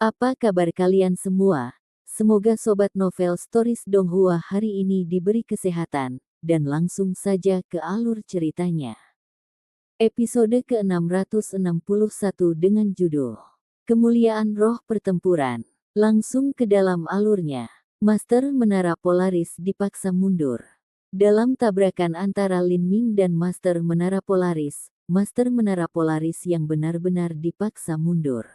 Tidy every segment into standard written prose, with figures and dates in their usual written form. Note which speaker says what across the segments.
Speaker 1: Apa kabar kalian semua? Semoga Sobat Novel Stories Donghua hari ini diberi kesehatan, dan langsung saja ke alur ceritanya. Episode ke-661 dengan judul Kemuliaan Roh Pertempuran. Langsung ke dalam alurnya. Master Menara Polaris dipaksa mundur. Dalam tabrakan antara Lin Ming dan Master Menara Polaris yang benar-benar dipaksa mundur.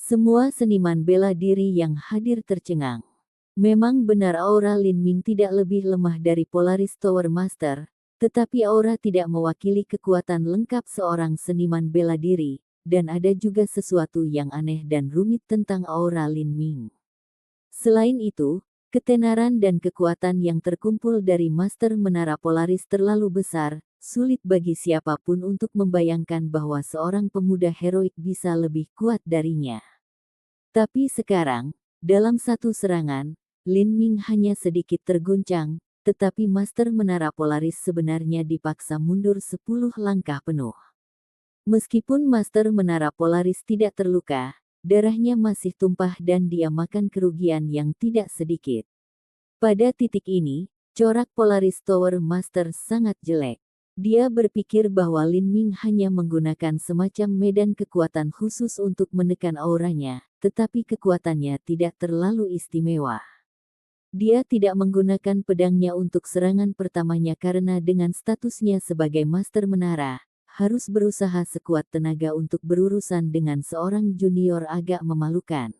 Speaker 1: Semua seniman bela diri yang hadir tercengang. Memang benar aura Lin Ming tidak lebih lemah dari Polaris Tower Master, tetapi aura tidak mewakili kekuatan lengkap seorang seniman bela diri, dan ada juga sesuatu yang aneh dan rumit tentang aura Lin Ming. Selain itu, ketenaran dan kekuatan yang terkumpul dari Master Menara Polaris terlalu besar, sulit bagi siapapun untuk membayangkan bahwa seorang pemuda heroik bisa lebih kuat darinya. Tapi sekarang, dalam satu serangan, Lin Ming hanya sedikit terguncang, tetapi Master Menara Polaris sebenarnya dipaksa mundur 10 langkah penuh. Meskipun Master Menara Polaris tidak terluka, darahnya masih tumpah dan dia makan kerugian yang tidak sedikit. Pada titik ini, corak Polaris Tower Master sangat jelek. Dia berpikir bahwa Lin Ming hanya menggunakan semacam medan kekuatan khusus untuk menekan auranya, tetapi kekuatannya tidak terlalu istimewa. Dia tidak menggunakan pedangnya untuk serangan pertamanya karena dengan statusnya sebagai Master Menara, harus berusaha sekuat tenaga untuk berurusan dengan seorang junior agak memalukan.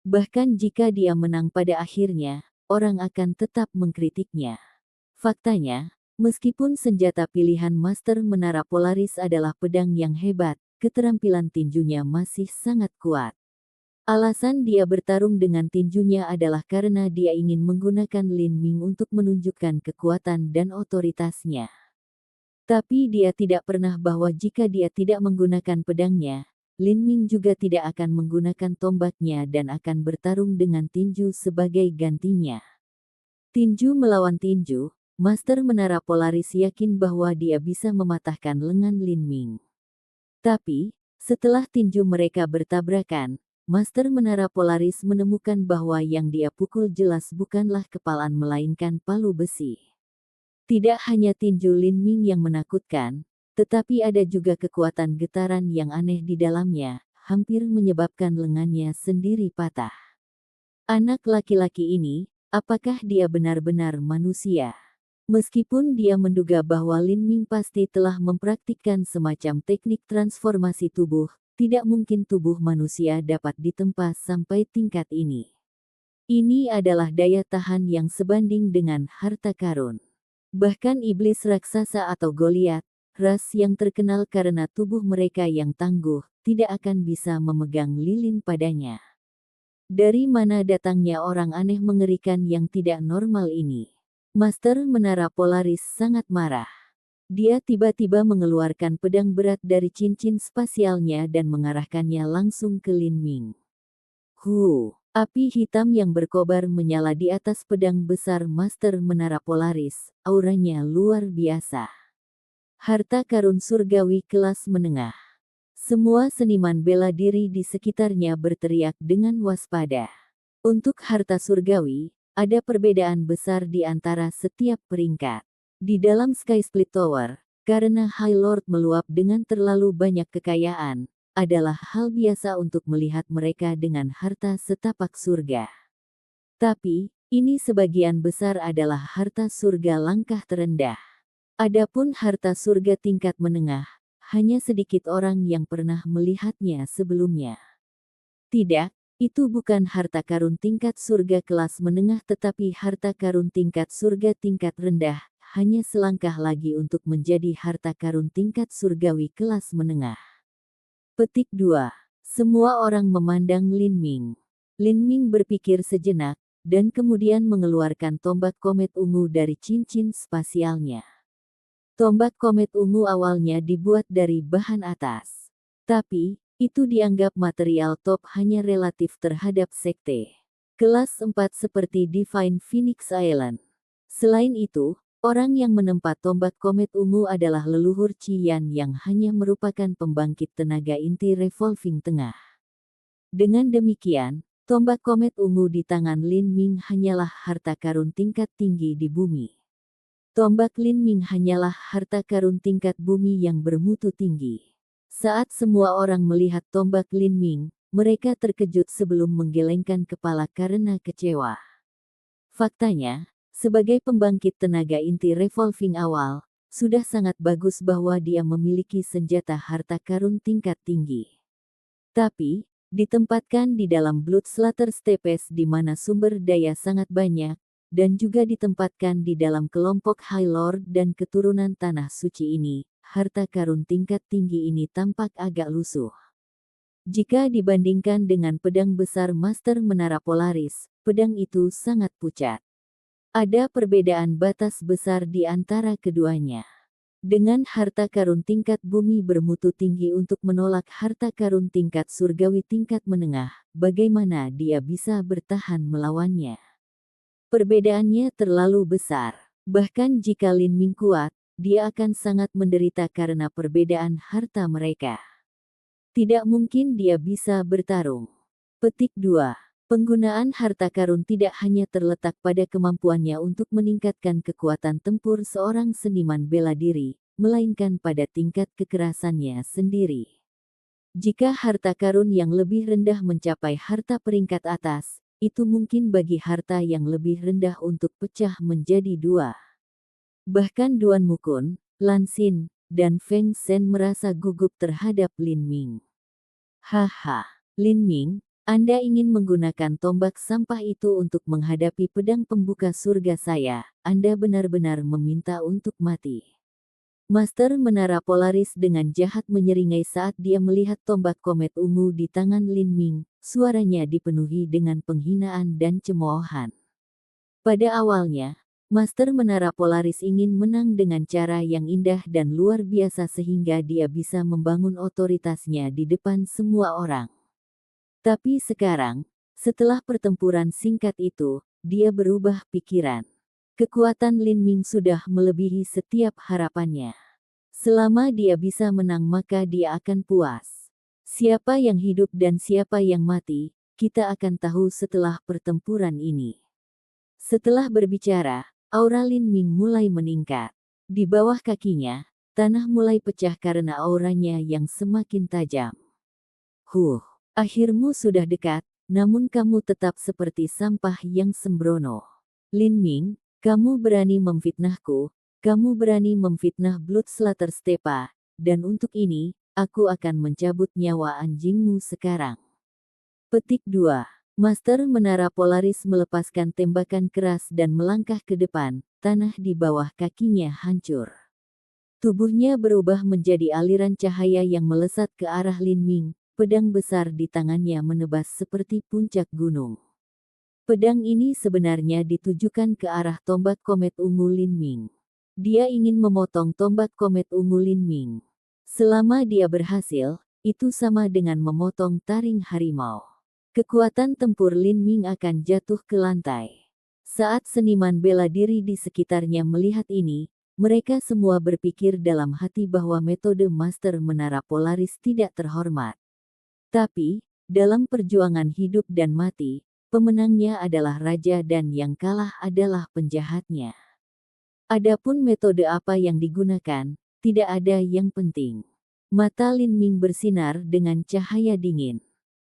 Speaker 1: Bahkan jika dia menang pada akhirnya, orang akan tetap mengkritiknya. Faktanya, meskipun senjata pilihan Master Menara Polaris adalah pedang yang hebat, keterampilan tinjunya masih sangat kuat. Alasan dia bertarung dengan tinjunya adalah karena dia ingin menggunakan Lin Ming untuk menunjukkan kekuatan dan otoritasnya. Tapi dia tidak pernah bahwa jika dia tidak menggunakan pedangnya, Lin Ming juga tidak akan menggunakan tombaknya dan akan bertarung dengan tinju sebagai gantinya. Tinju melawan tinju, Master Menara Polaris yakin bahwa dia bisa mematahkan lengan Lin Ming. Tapi, setelah tinju mereka bertabrakan, Master Menara Polaris menemukan bahwa yang dia pukul jelas bukanlah kepalan melainkan palu besi. Tidak hanya tinju Lin Ming yang menakutkan, tetapi ada juga kekuatan getaran yang aneh di dalamnya, hampir menyebabkan lengannya sendiri patah. Anak laki-laki ini, apakah dia benar-benar manusia? Meskipun dia menduga bahwa Lin Ming pasti telah mempraktikkan semacam teknik transformasi tubuh, tidak mungkin tubuh manusia dapat ditempa sampai tingkat ini. Ini adalah daya tahan yang sebanding dengan harta karun. Bahkan iblis raksasa atau Goliat, ras yang terkenal karena tubuh mereka yang tangguh, tidak akan bisa memegang lilin padanya. Dari mana datangnya orang aneh mengerikan yang tidak normal ini? Master Menara Polaris sangat marah. Dia tiba-tiba mengeluarkan pedang berat dari cincin spasialnya dan mengarahkannya langsung ke Lin Ming. Api hitam yang berkobar menyala di atas pedang besar Master Menara Polaris, auranya luar biasa. Harta karun surgawi kelas menengah. Semua seniman bela diri di sekitarnya berteriak dengan waspada. Untuk harta surgawi, ada perbedaan besar di antara setiap peringkat. Di dalam Sky Split Tower, karena High Lord meluap dengan terlalu banyak kekayaan, adalah hal biasa untuk melihat mereka dengan harta setapak surga. Tapi, ini sebagian besar adalah harta surga langkah terendah. Adapun harta surga tingkat menengah, hanya sedikit orang yang pernah melihatnya sebelumnya. Tidak, itu bukan harta karun tingkat surga kelas menengah tetapi harta karun tingkat surga tingkat rendah, hanya selangkah lagi untuk menjadi harta karun tingkat surgawi kelas menengah. Petik 2. Semua orang memandang Lin Ming. Lin Ming berpikir sejenak, dan kemudian mengeluarkan tombak komet ungu dari cincin spasialnya. Tombak komet ungu awalnya dibuat dari bahan atas. Tapi, itu dianggap material top hanya relatif terhadap sekte kelas 4 seperti Divine Phoenix Island. Selain itu, orang yang menempat tombak komet ungu adalah leluhur Qian yang hanya merupakan pembangkit tenaga inti revolving tengah. Dengan demikian, tombak komet ungu di tangan Lin Ming hanyalah harta karun tingkat tinggi di bumi. Tombak Lin Ming hanyalah harta karun tingkat bumi yang bermutu tinggi. Saat semua orang melihat tombak Lin Ming, mereka terkejut sebelum menggelengkan kepala karena kecewa. Faktanya, sebagai pembangkit tenaga inti revolving awal, sudah sangat bagus bahwa dia memiliki senjata harta karun tingkat tinggi. Tapi, ditempatkan di dalam Bloodslater Steppes di mana sumber daya sangat banyak, dan juga ditempatkan di dalam kelompok High Lord dan keturunan Tanah Suci ini, harta karun tingkat tinggi ini tampak agak lusuh. Jika dibandingkan dengan pedang besar Master Menara Polaris, pedang itu sangat pucat. Ada perbedaan batas besar di antara keduanya. Dengan harta karun tingkat bumi bermutu tinggi untuk menolak harta karun tingkat surgawi tingkat menengah, bagaimana dia bisa bertahan melawannya? Perbedaannya terlalu besar. Bahkan jika Lin Ming kuat, dia akan sangat menderita karena perbedaan harta mereka. Tidak mungkin dia bisa bertarung. Petik 2. Penggunaan harta karun tidak hanya terletak pada kemampuannya untuk meningkatkan kekuatan tempur seorang seniman bela diri, melainkan pada tingkat kekerasannya sendiri. Jika harta karun yang lebih rendah mencapai harta peringkat atas, itu mungkin bagi harta yang lebih rendah untuk pecah menjadi dua. Bahkan Duan Mukun, Lan Xin, dan Feng Shen merasa gugup terhadap Lin Ming. Haha, Lin Ming, Anda ingin menggunakan tombak sampah itu untuk menghadapi pedang pembuka surga saya, Anda benar-benar meminta untuk mati. Master Menara Polaris dengan jahat menyeringai saat dia melihat tombak komet ungu di tangan Lin Ming, suaranya dipenuhi dengan penghinaan dan cemoohan. Pada awalnya, Master Menara Polaris ingin menang dengan cara yang indah dan luar biasa sehingga dia bisa membangun otoritasnya di depan semua orang. Tapi sekarang, setelah pertempuran singkat itu, dia berubah pikiran. Kekuatan Lin Ming sudah melebihi setiap harapannya. Selama dia bisa menang maka dia akan puas. Siapa yang hidup dan siapa yang mati, kita akan tahu setelah pertempuran ini. Setelah berbicara, aura Lin Ming mulai meningkat. Di bawah kakinya, tanah mulai pecah karena auranya yang semakin tajam. Akhirmu sudah dekat, namun kamu tetap seperti sampah yang sembrono. Lin Ming, kamu berani memfitnahku, kamu berani memfitnah Bloodslater Stepa, dan untuk ini, aku akan mencabut nyawa anjingmu sekarang. Petik 2. Master Menara Polaris melepaskan tembakan keras dan melangkah ke depan, tanah di bawah kakinya hancur. Tubuhnya berubah menjadi aliran cahaya yang melesat ke arah Lin Ming, pedang besar di tangannya menebas seperti puncak gunung. Pedang ini sebenarnya ditujukan ke arah tombak komet ungu Lin Ming. Dia ingin memotong tombak komet ungu Lin Ming. Selama dia berhasil, itu sama dengan memotong taring harimau. Kekuatan tempur Lin Ming akan jatuh ke lantai. Saat seniman bela diri di sekitarnya melihat ini, mereka semua berpikir dalam hati bahwa metode Master Menara Polaris tidak terhormat. Tapi, dalam perjuangan hidup dan mati, pemenangnya adalah raja dan yang kalah adalah penjahatnya. Adapun metode apa yang digunakan, tidak ada yang penting. Mata Lin Ming bersinar dengan cahaya dingin.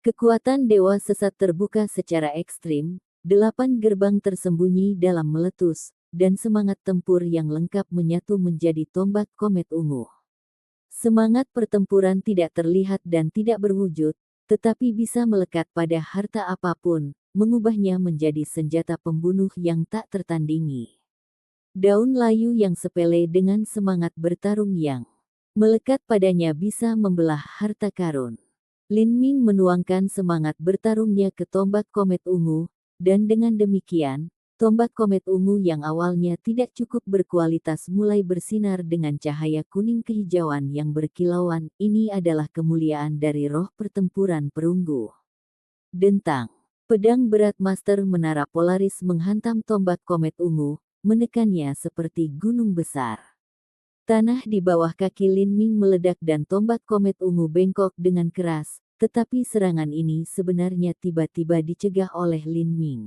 Speaker 1: Kekuatan dewa sesat terbuka secara ekstrim, 8 gerbang tersembunyi dalam meletus, dan semangat tempur yang lengkap menyatu menjadi tombak komet ungu. Semangat pertempuran tidak terlihat dan tidak berwujud, tetapi bisa melekat pada harta apapun, mengubahnya menjadi senjata pembunuh yang tak tertandingi. Daun layu yang sepele dengan semangat bertarung yang melekat padanya bisa membelah harta karun. Lin Ming menuangkan semangat bertarungnya ke tombak komet ungu, dan dengan demikian, tombak komet ungu yang awalnya tidak cukup berkualitas mulai bersinar dengan cahaya kuning kehijauan yang berkilauan. Ini adalah kemuliaan dari roh pertempuran perunggu. Dentang. Pedang berat Master Menara Polaris menghantam tombak komet ungu, menekannya seperti gunung besar. Tanah di bawah kaki Lin Ming meledak dan tombak komet ungu bengkok dengan keras, tetapi serangan ini sebenarnya tiba-tiba dicegah oleh Lin Ming.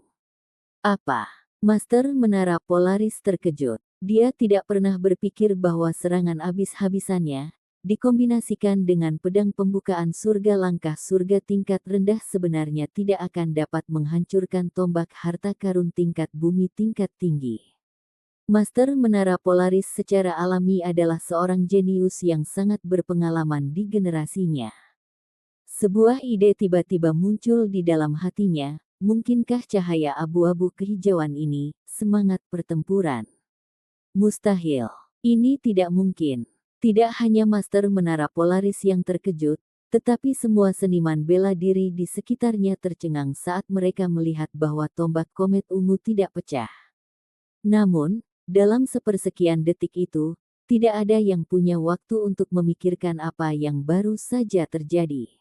Speaker 1: Apa? Master Menara Polaris terkejut. Dia tidak pernah berpikir bahwa serangan habis-habisannya, dikombinasikan dengan pedang pembukaan surga langkah surga tingkat rendah sebenarnya tidak akan dapat menghancurkan tombak harta karun tingkat bumi tingkat tinggi. Master Menara Polaris secara alami adalah seorang jenius yang sangat berpengalaman di generasinya. Sebuah ide tiba-tiba muncul di dalam hatinya, mungkinkah cahaya abu-abu kehijauan ini, semangat pertempuran? Mustahil. Ini tidak mungkin. Tidak hanya Master Menara Polaris yang terkejut, tetapi semua seniman bela diri di sekitarnya tercengang saat mereka melihat bahwa tombak komet ungu tidak pecah. Namun, dalam sepersekian detik itu, tidak ada yang punya waktu untuk memikirkan apa yang baru saja terjadi.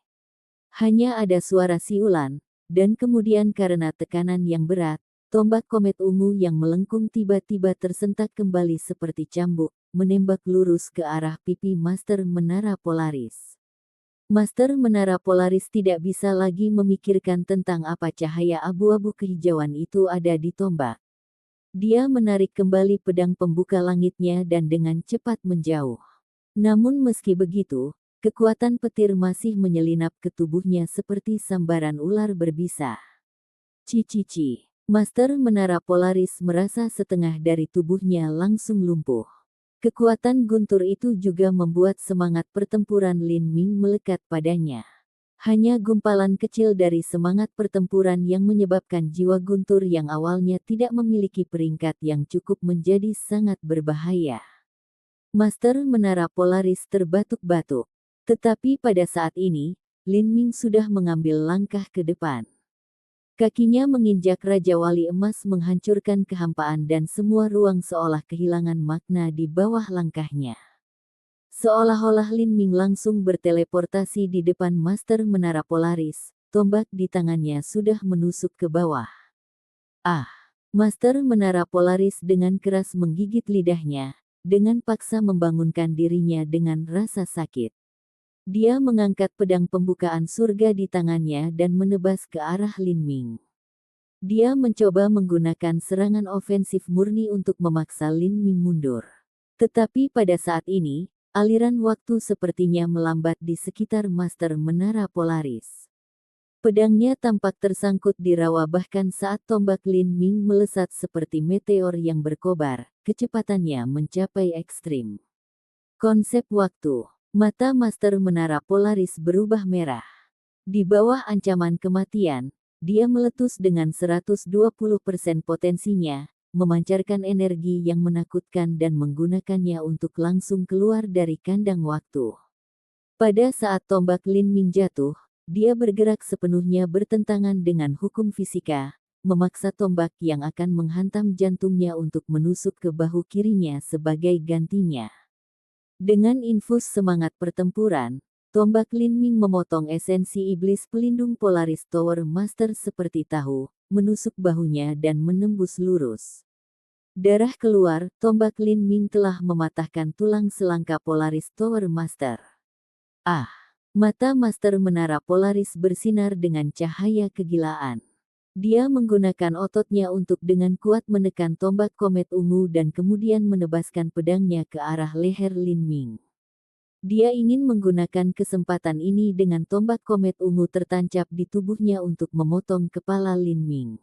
Speaker 1: Hanya ada suara siulan, dan kemudian karena tekanan yang berat, tombak komet ungu yang melengkung tiba-tiba tersentak kembali seperti cambuk, menembak lurus ke arah pipi Master Menara Polaris. Master Menara Polaris tidak bisa lagi memikirkan tentang apa cahaya abu-abu kehijauan itu ada di tombak. Dia menarik kembali pedang pembuka langitnya dan dengan cepat menjauh. Namun meski begitu, kekuatan petir masih menyelinap ke tubuhnya seperti sambaran ular berbisa. Cici. Master Menara Polaris merasa setengah dari tubuhnya langsung lumpuh. Kekuatan guntur itu juga membuat semangat pertempuran Lin Ming melekat padanya. Hanya gumpalan kecil dari semangat pertempuran yang menyebabkan jiwa guntur yang awalnya tidak memiliki peringkat yang cukup menjadi sangat berbahaya. Master Menara Polaris terbatuk-batuk. Tetapi pada saat ini, Lin Ming sudah mengambil langkah ke depan. Kakinya menginjak Raja Wali Emas menghancurkan kehampaan dan semua ruang seolah kehilangan makna di bawah langkahnya. Seolah-olah Lin Ming langsung berteleportasi di depan Master Menara Polaris, tombak di tangannya sudah menusuk ke bawah. Ah! Master Menara Polaris dengan keras menggigit lidahnya, dengan paksa membangunkan dirinya dengan rasa sakit. Dia mengangkat pedang pembukaan surga di tangannya dan menebas ke arah Lin Ming. Dia mencoba menggunakan serangan ofensif murni untuk memaksa Lin Ming mundur. Tetapi pada saat ini, aliran waktu sepertinya melambat di sekitar Master Menara Polaris. Pedangnya tampak tersangkut di rawa bahkan saat tombak Lin Ming melesat seperti meteor yang berkobar, kecepatannya mencapai ekstrim. Konsep waktu. Mata Master Menara Polaris berubah merah. Di bawah ancaman kematian, dia meletus dengan 120% potensinya, memancarkan energi yang menakutkan dan menggunakannya untuk langsung keluar dari kandang waktu. Pada saat tombak Lin Ming jatuh, dia bergerak sepenuhnya bertentangan dengan hukum fisika, memaksa tombak yang akan menghantam jantungnya untuk menusuk ke bahu kirinya sebagai gantinya. Dengan infus semangat pertempuran, tombak Lin Ming memotong esensi iblis pelindung Polaris Tower Master seperti tahu, menusuk bahunya dan menembus lurus. Darah keluar, tombak Lin Ming telah mematahkan tulang selangka Polaris Tower Master. Ah! Mata Master Menara Polaris bersinar dengan cahaya kegilaan. Dia menggunakan ototnya untuk dengan kuat menekan tombak komet ungu dan kemudian menebaskan pedangnya ke arah leher Lin Ming. Dia ingin menggunakan kesempatan ini dengan tombak komet ungu tertancap di tubuhnya untuk memotong kepala Lin Ming.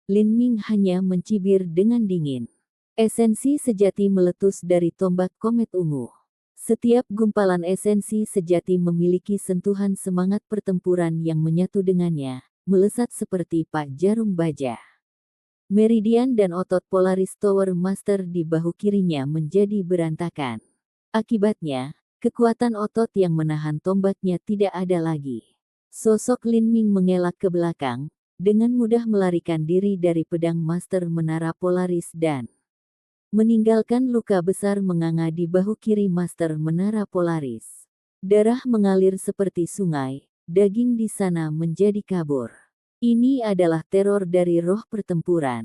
Speaker 1: Lin Ming hanya mencibir dengan dingin. Esensi sejati meletus dari tombak komet ungu. Setiap gumpalan esensi sejati memiliki sentuhan semangat pertempuran yang menyatu dengannya, melesat seperti pak jarum baja. Meridian dan otot Polaris Tower Master di bahu kirinya menjadi berantakan. Akibatnya, kekuatan otot yang menahan tombaknya tidak ada lagi. Sosok Lin Ming mengelak ke belakang, dengan mudah melarikan diri dari pedang Master Menara Polaris dan meninggalkan luka besar menganga di bahu kiri Master Menara Polaris. Darah mengalir seperti sungai, daging di sana menjadi kabur. Ini adalah teror dari roh pertempuran.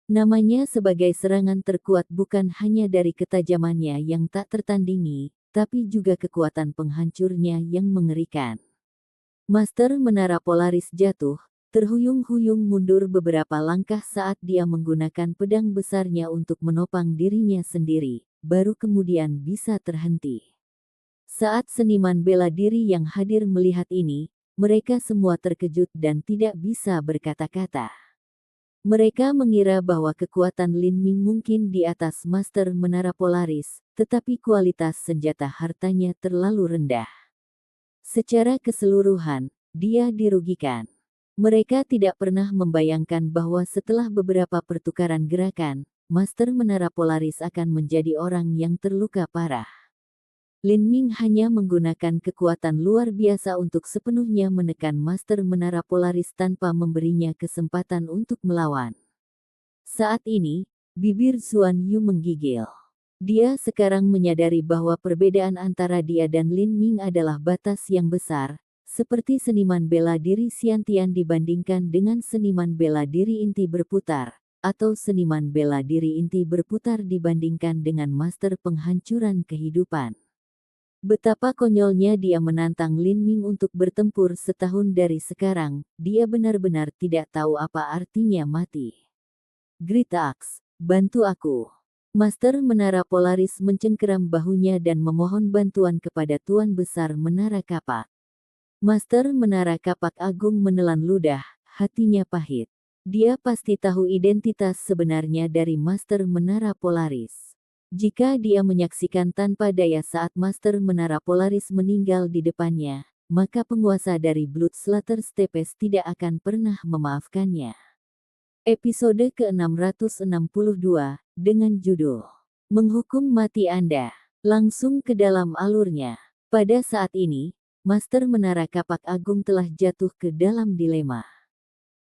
Speaker 1: Namanya sebagai serangan terkuat bukan hanya dari ketajamannya yang tak tertandingi, tapi juga kekuatan penghancurnya yang mengerikan. Master Menara Polaris jatuh, terhuyung-huyung mundur beberapa langkah saat dia menggunakan pedang besarnya untuk menopang dirinya sendiri, baru kemudian bisa terhenti. Saat seniman bela diri yang hadir melihat ini, mereka semua terkejut dan tidak bisa berkata-kata. Mereka mengira bahwa kekuatan Lin Ming mungkin di atas Master Menara Polaris, tetapi kualitas senjata hartanya terlalu rendah. Secara keseluruhan, dia dirugikan. Mereka tidak pernah membayangkan bahwa setelah beberapa pertukaran gerakan, Master Menara Polaris akan menjadi orang yang terluka parah. Lin Ming hanya menggunakan kekuatan luar biasa untuk sepenuhnya menekan Master Menara Polaris tanpa memberinya kesempatan untuk melawan. Saat ini, bibir Xuan Yu menggigil. Dia sekarang menyadari bahwa perbedaan antara dia dan Lin Ming adalah batas yang besar, seperti seniman bela diri Xiantian dibandingkan dengan seniman bela diri inti berputar, atau seniman bela diri inti berputar dibandingkan dengan master penghancuran kehidupan. Betapa konyolnya dia menantang Lin Ming untuk bertempur setahun dari sekarang, dia benar-benar tidak tahu apa artinya mati. Great Axe, bantu aku. Master Menara Polaris mencengkeram bahunya dan memohon bantuan kepada Tuan Besar Menara Kapak. Master Menara Kapak Agung menelan ludah, hatinya pahit. Dia pasti tahu identitas sebenarnya dari Master Menara Polaris. Jika dia menyaksikan tanpa daya saat Master Menara Polaris meninggal di depannya, maka penguasa dari Bloodslater Stepes tidak akan pernah memaafkannya. Episode ke-662, dengan judul Menghukum Mati Anda, langsung ke dalam alurnya. Pada saat ini, Master Menara Kapak Agung telah jatuh ke dalam dilema.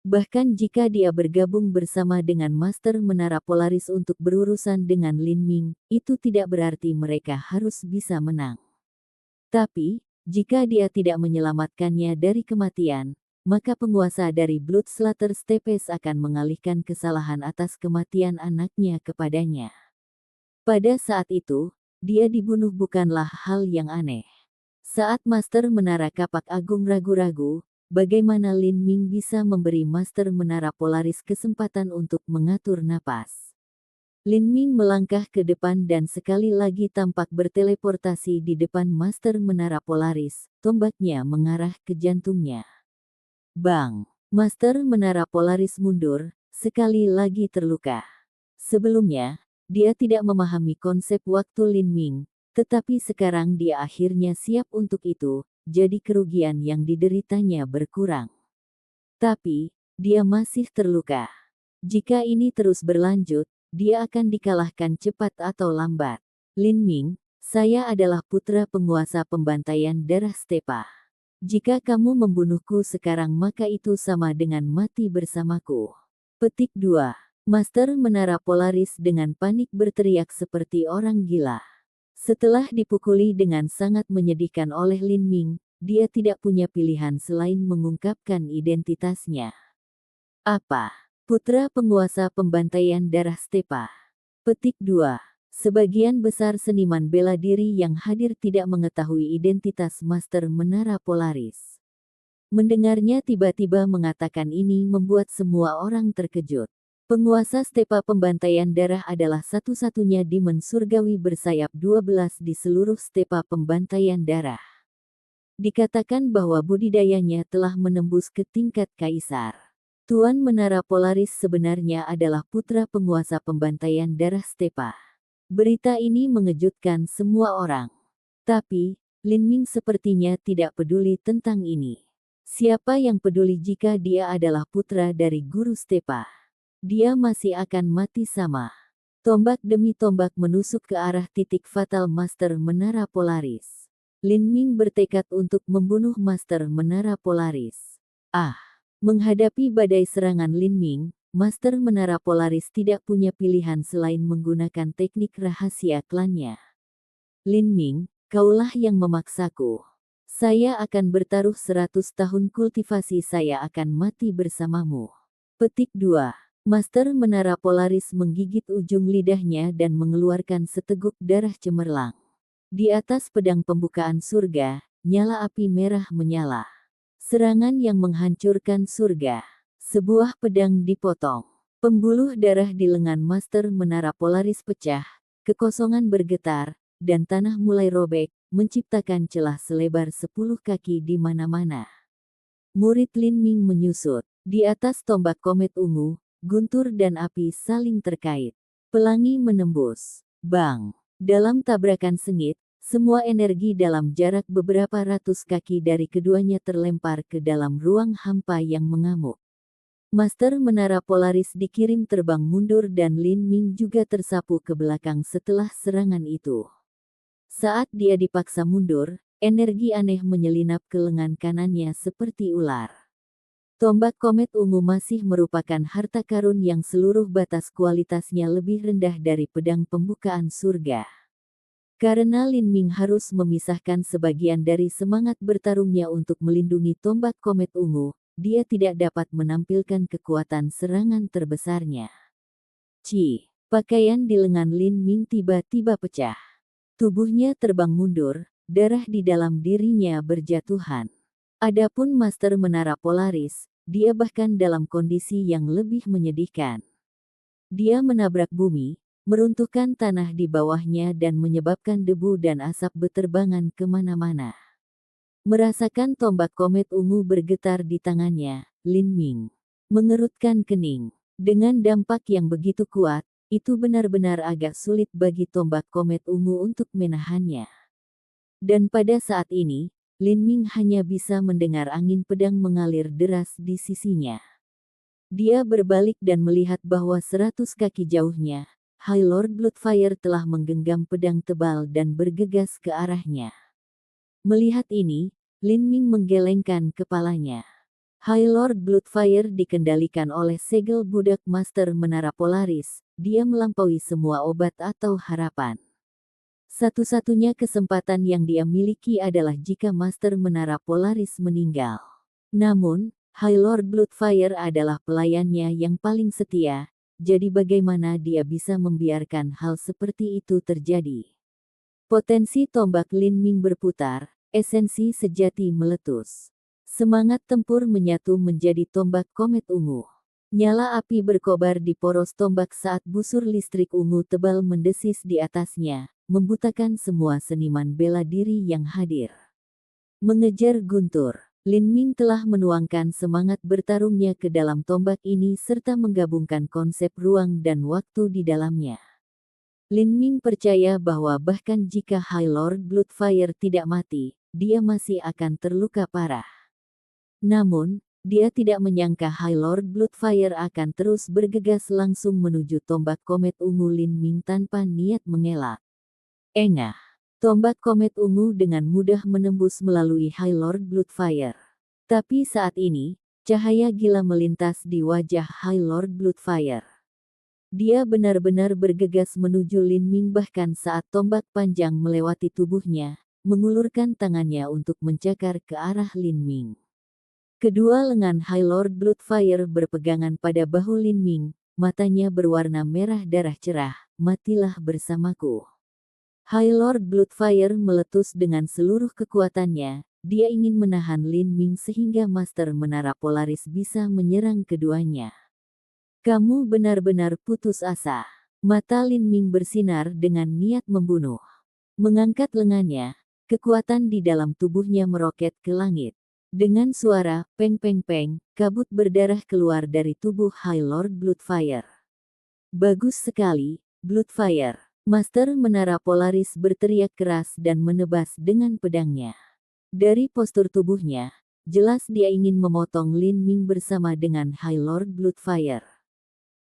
Speaker 1: Bahkan jika dia bergabung bersama dengan Master Menara Polaris untuk berurusan dengan Lin Ming, itu tidak berarti mereka harus bisa menang. Tapi, jika dia tidak menyelamatkannya dari kematian, maka penguasa dari Bloodslater Stepes akan mengalihkan kesalahan atas kematian anaknya kepadanya. Pada saat itu, dia dibunuh bukanlah hal yang aneh. Saat Master Menara Kapak Agung ragu-ragu, bagaimana Lin Ming bisa memberi Master Menara Polaris kesempatan untuk mengatur napas. Lin Ming melangkah ke depan dan sekali lagi tampak berteleportasi di depan Master Menara Polaris, tombaknya mengarah ke jantungnya. Bang! Master Menara Polaris mundur, sekali lagi terluka. Sebelumnya, dia tidak memahami konsep waktu Lin Ming, tetapi sekarang dia akhirnya siap untuk itu, jadi kerugian yang dideritanya berkurang. Tapi, dia masih terluka. Jika ini terus berlanjut, dia akan dikalahkan cepat atau lambat. Lin Ming, saya adalah putra penguasa pembantaian darah Stepa. Jika kamu membunuhku sekarang maka itu sama dengan mati bersamaku. Petik 2. Master Menara Polaris dengan panik berteriak seperti orang gila. Setelah dipukuli dengan sangat menyedihkan oleh Lin Ming, dia tidak punya pilihan selain mengungkapkan identitasnya. Apa? Putra penguasa pembantaian darah Stepa. Petik 2. Sebagian besar seniman bela diri yang hadir tidak mengetahui identitas Master Menara Polaris. Mendengarnya tiba-tiba mengatakan ini membuat semua orang terkejut. Penguasa Stepa pembantaian darah adalah satu-satunya demon surgawi bersayap 12 di seluruh Stepa pembantaian darah. Dikatakan bahwa budidayanya telah menembus ke tingkat kaisar. Tuan Menara Polaris sebenarnya adalah putra penguasa pembantaian darah Stepa. Berita ini mengejutkan semua orang. Tapi, Lin Ming sepertinya tidak peduli tentang ini. Siapa yang peduli jika dia adalah putra dari guru Stepa? Dia masih akan mati sama. Tombak demi tombak menusuk ke arah titik fatal Master Menara Polaris. Lin Ming bertekad untuk membunuh Master Menara Polaris. Menghadapi badai serangan Lin Ming, Master Menara Polaris tidak punya pilihan selain menggunakan teknik rahasia klannya. Lin Ming, kaulah yang memaksaku. Saya akan bertaruh 100 tahun kultivasi saya akan mati bersamamu. Petik 2. Master Menara Polaris menggigit ujung lidahnya dan mengeluarkan seteguk darah cemerlang. Di atas pedang pembukaan surga, nyala api merah menyala. Serangan yang menghancurkan surga. Sebuah pedang dipotong. Pembuluh darah di lengan Master Menara Polaris pecah, kekosongan bergetar, dan tanah mulai robek, menciptakan celah selebar 10 kaki di mana-mana. Murid Lin Ming menyusut. Di atas tombak komet ungu, guntur dan api saling terkait. Pelangi menembus. Bang! Dalam tabrakan sengit, semua energi dalam jarak beberapa ratus kaki dari keduanya terlempar ke dalam ruang hampa yang mengamuk. Master Menara Polaris dikirim terbang mundur dan Lin Ming juga tersapu ke belakang setelah serangan itu. Saat dia dipaksa mundur, energi aneh menyelinap ke lengan kanannya seperti ular. Tombak komet ungu masih merupakan harta karun yang seluruh batas kualitasnya lebih rendah dari pedang pembukaan surga. Karena Lin Ming harus memisahkan sebagian dari semangat bertarungnya untuk melindungi tombak komet ungu, dia tidak dapat menampilkan kekuatan serangan terbesarnya. Pakaian di lengan Lin Ming tiba-tiba pecah. Tubuhnya terbang mundur, darah di dalam dirinya berjatuhan. Adapun Master Menara Polaris, dia bahkan dalam kondisi yang lebih menyedihkan. Dia menabrak bumi, meruntuhkan tanah di bawahnya dan menyebabkan debu dan asap beterbangan kemana-mana. Merasakan tombak komet ungu bergetar di tangannya, Lin Ming mengerutkan kening. Dengan dampak yang begitu kuat, itu benar-benar agak sulit bagi tombak komet ungu untuk menahannya. Dan pada saat ini, Lin Ming hanya bisa mendengar angin pedang mengalir deras di sisinya. Dia berbalik dan melihat bahwa 100 kaki jauhnya, High Lord Bloodfire telah menggenggam pedang tebal dan bergegas ke arahnya. Melihat ini, Lin Ming menggelengkan kepalanya. High Lord Bloodfire dikendalikan oleh segel budak Master Menara Polaris, dia melampaui semua obat atau harapan. Satu-satunya kesempatan yang dia miliki adalah jika Master Menara Polaris meninggal. Namun, High Lord Bloodfire adalah pelayannya yang paling setia, jadi bagaimana dia bisa membiarkan hal seperti itu terjadi? Potensi tombak Lin Ming berputar, esensi sejati meletus. Semangat tempur menyatu menjadi tombak komet ungu. Nyala api berkobar di poros tombak saat busur listrik ungu tebal mendesis di atasnya, membutakan semua seniman bela diri yang hadir. Mengejar guntur, Lin Ming telah menuangkan semangat bertarungnya ke dalam tombak ini serta menggabungkan konsep ruang dan waktu di dalamnya. Lin Ming percaya bahwa bahkan jika High Lord Bloodfire tidak mati, dia masih akan terluka parah. Namun, dia tidak menyangka High Lord Bloodfire akan terus bergegas langsung menuju tombak komet ungu Lin Ming tanpa niat mengelak. Engah. Tombak komet ungu dengan mudah menembus melalui High Lord Bloodfire. Tapi saat ini, cahaya gila melintas di wajah High Lord Bloodfire. Dia benar-benar bergegas menuju Lin Ming bahkan saat tombak panjang melewati tubuhnya, mengulurkan tangannya untuk mencakar ke arah Lin Ming. Kedua lengan High Lord Bloodfire berpegangan pada bahu Lin Ming, matanya berwarna merah darah cerah, matilah bersamaku. High Lord Bloodfire meletus dengan seluruh kekuatannya, dia ingin menahan Lin Ming sehingga Master Menara Polaris bisa menyerang keduanya. Kamu benar-benar putus asa. Mata Lin Ming bersinar dengan niat membunuh. Mengangkat lengannya, kekuatan di dalam tubuhnya meroket ke langit. Dengan suara peng peng peng, kabut berdarah keluar dari tubuh High Lord Bloodfire. Bagus sekali, Bloodfire. Master Menara Polaris berteriak keras dan menebas dengan pedangnya. Dari postur tubuhnya, jelas dia ingin memotong Lin Ming bersama dengan High Lord Bloodfire.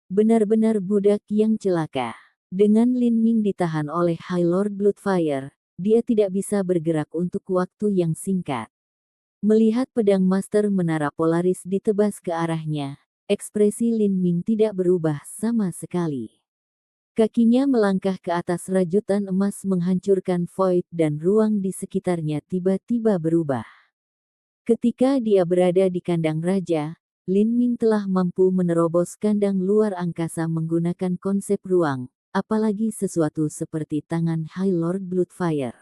Speaker 1: Benar-benar budak yang celaka. Dengan Lin Ming ditahan oleh High Lord Bloodfire, dia tidak bisa bergerak untuk waktu yang singkat. Melihat pedang Master Menara Polaris ditebas ke arahnya, ekspresi Lin Ming tidak berubah sama sekali. Kakinya melangkah ke atas rajutan emas menghancurkan void dan ruang di sekitarnya tiba-tiba berubah. Ketika dia berada di kandang raja, Lin Ming telah mampu menerobos kandang luar angkasa menggunakan konsep ruang, apalagi sesuatu seperti tangan High Lord Bloodfire.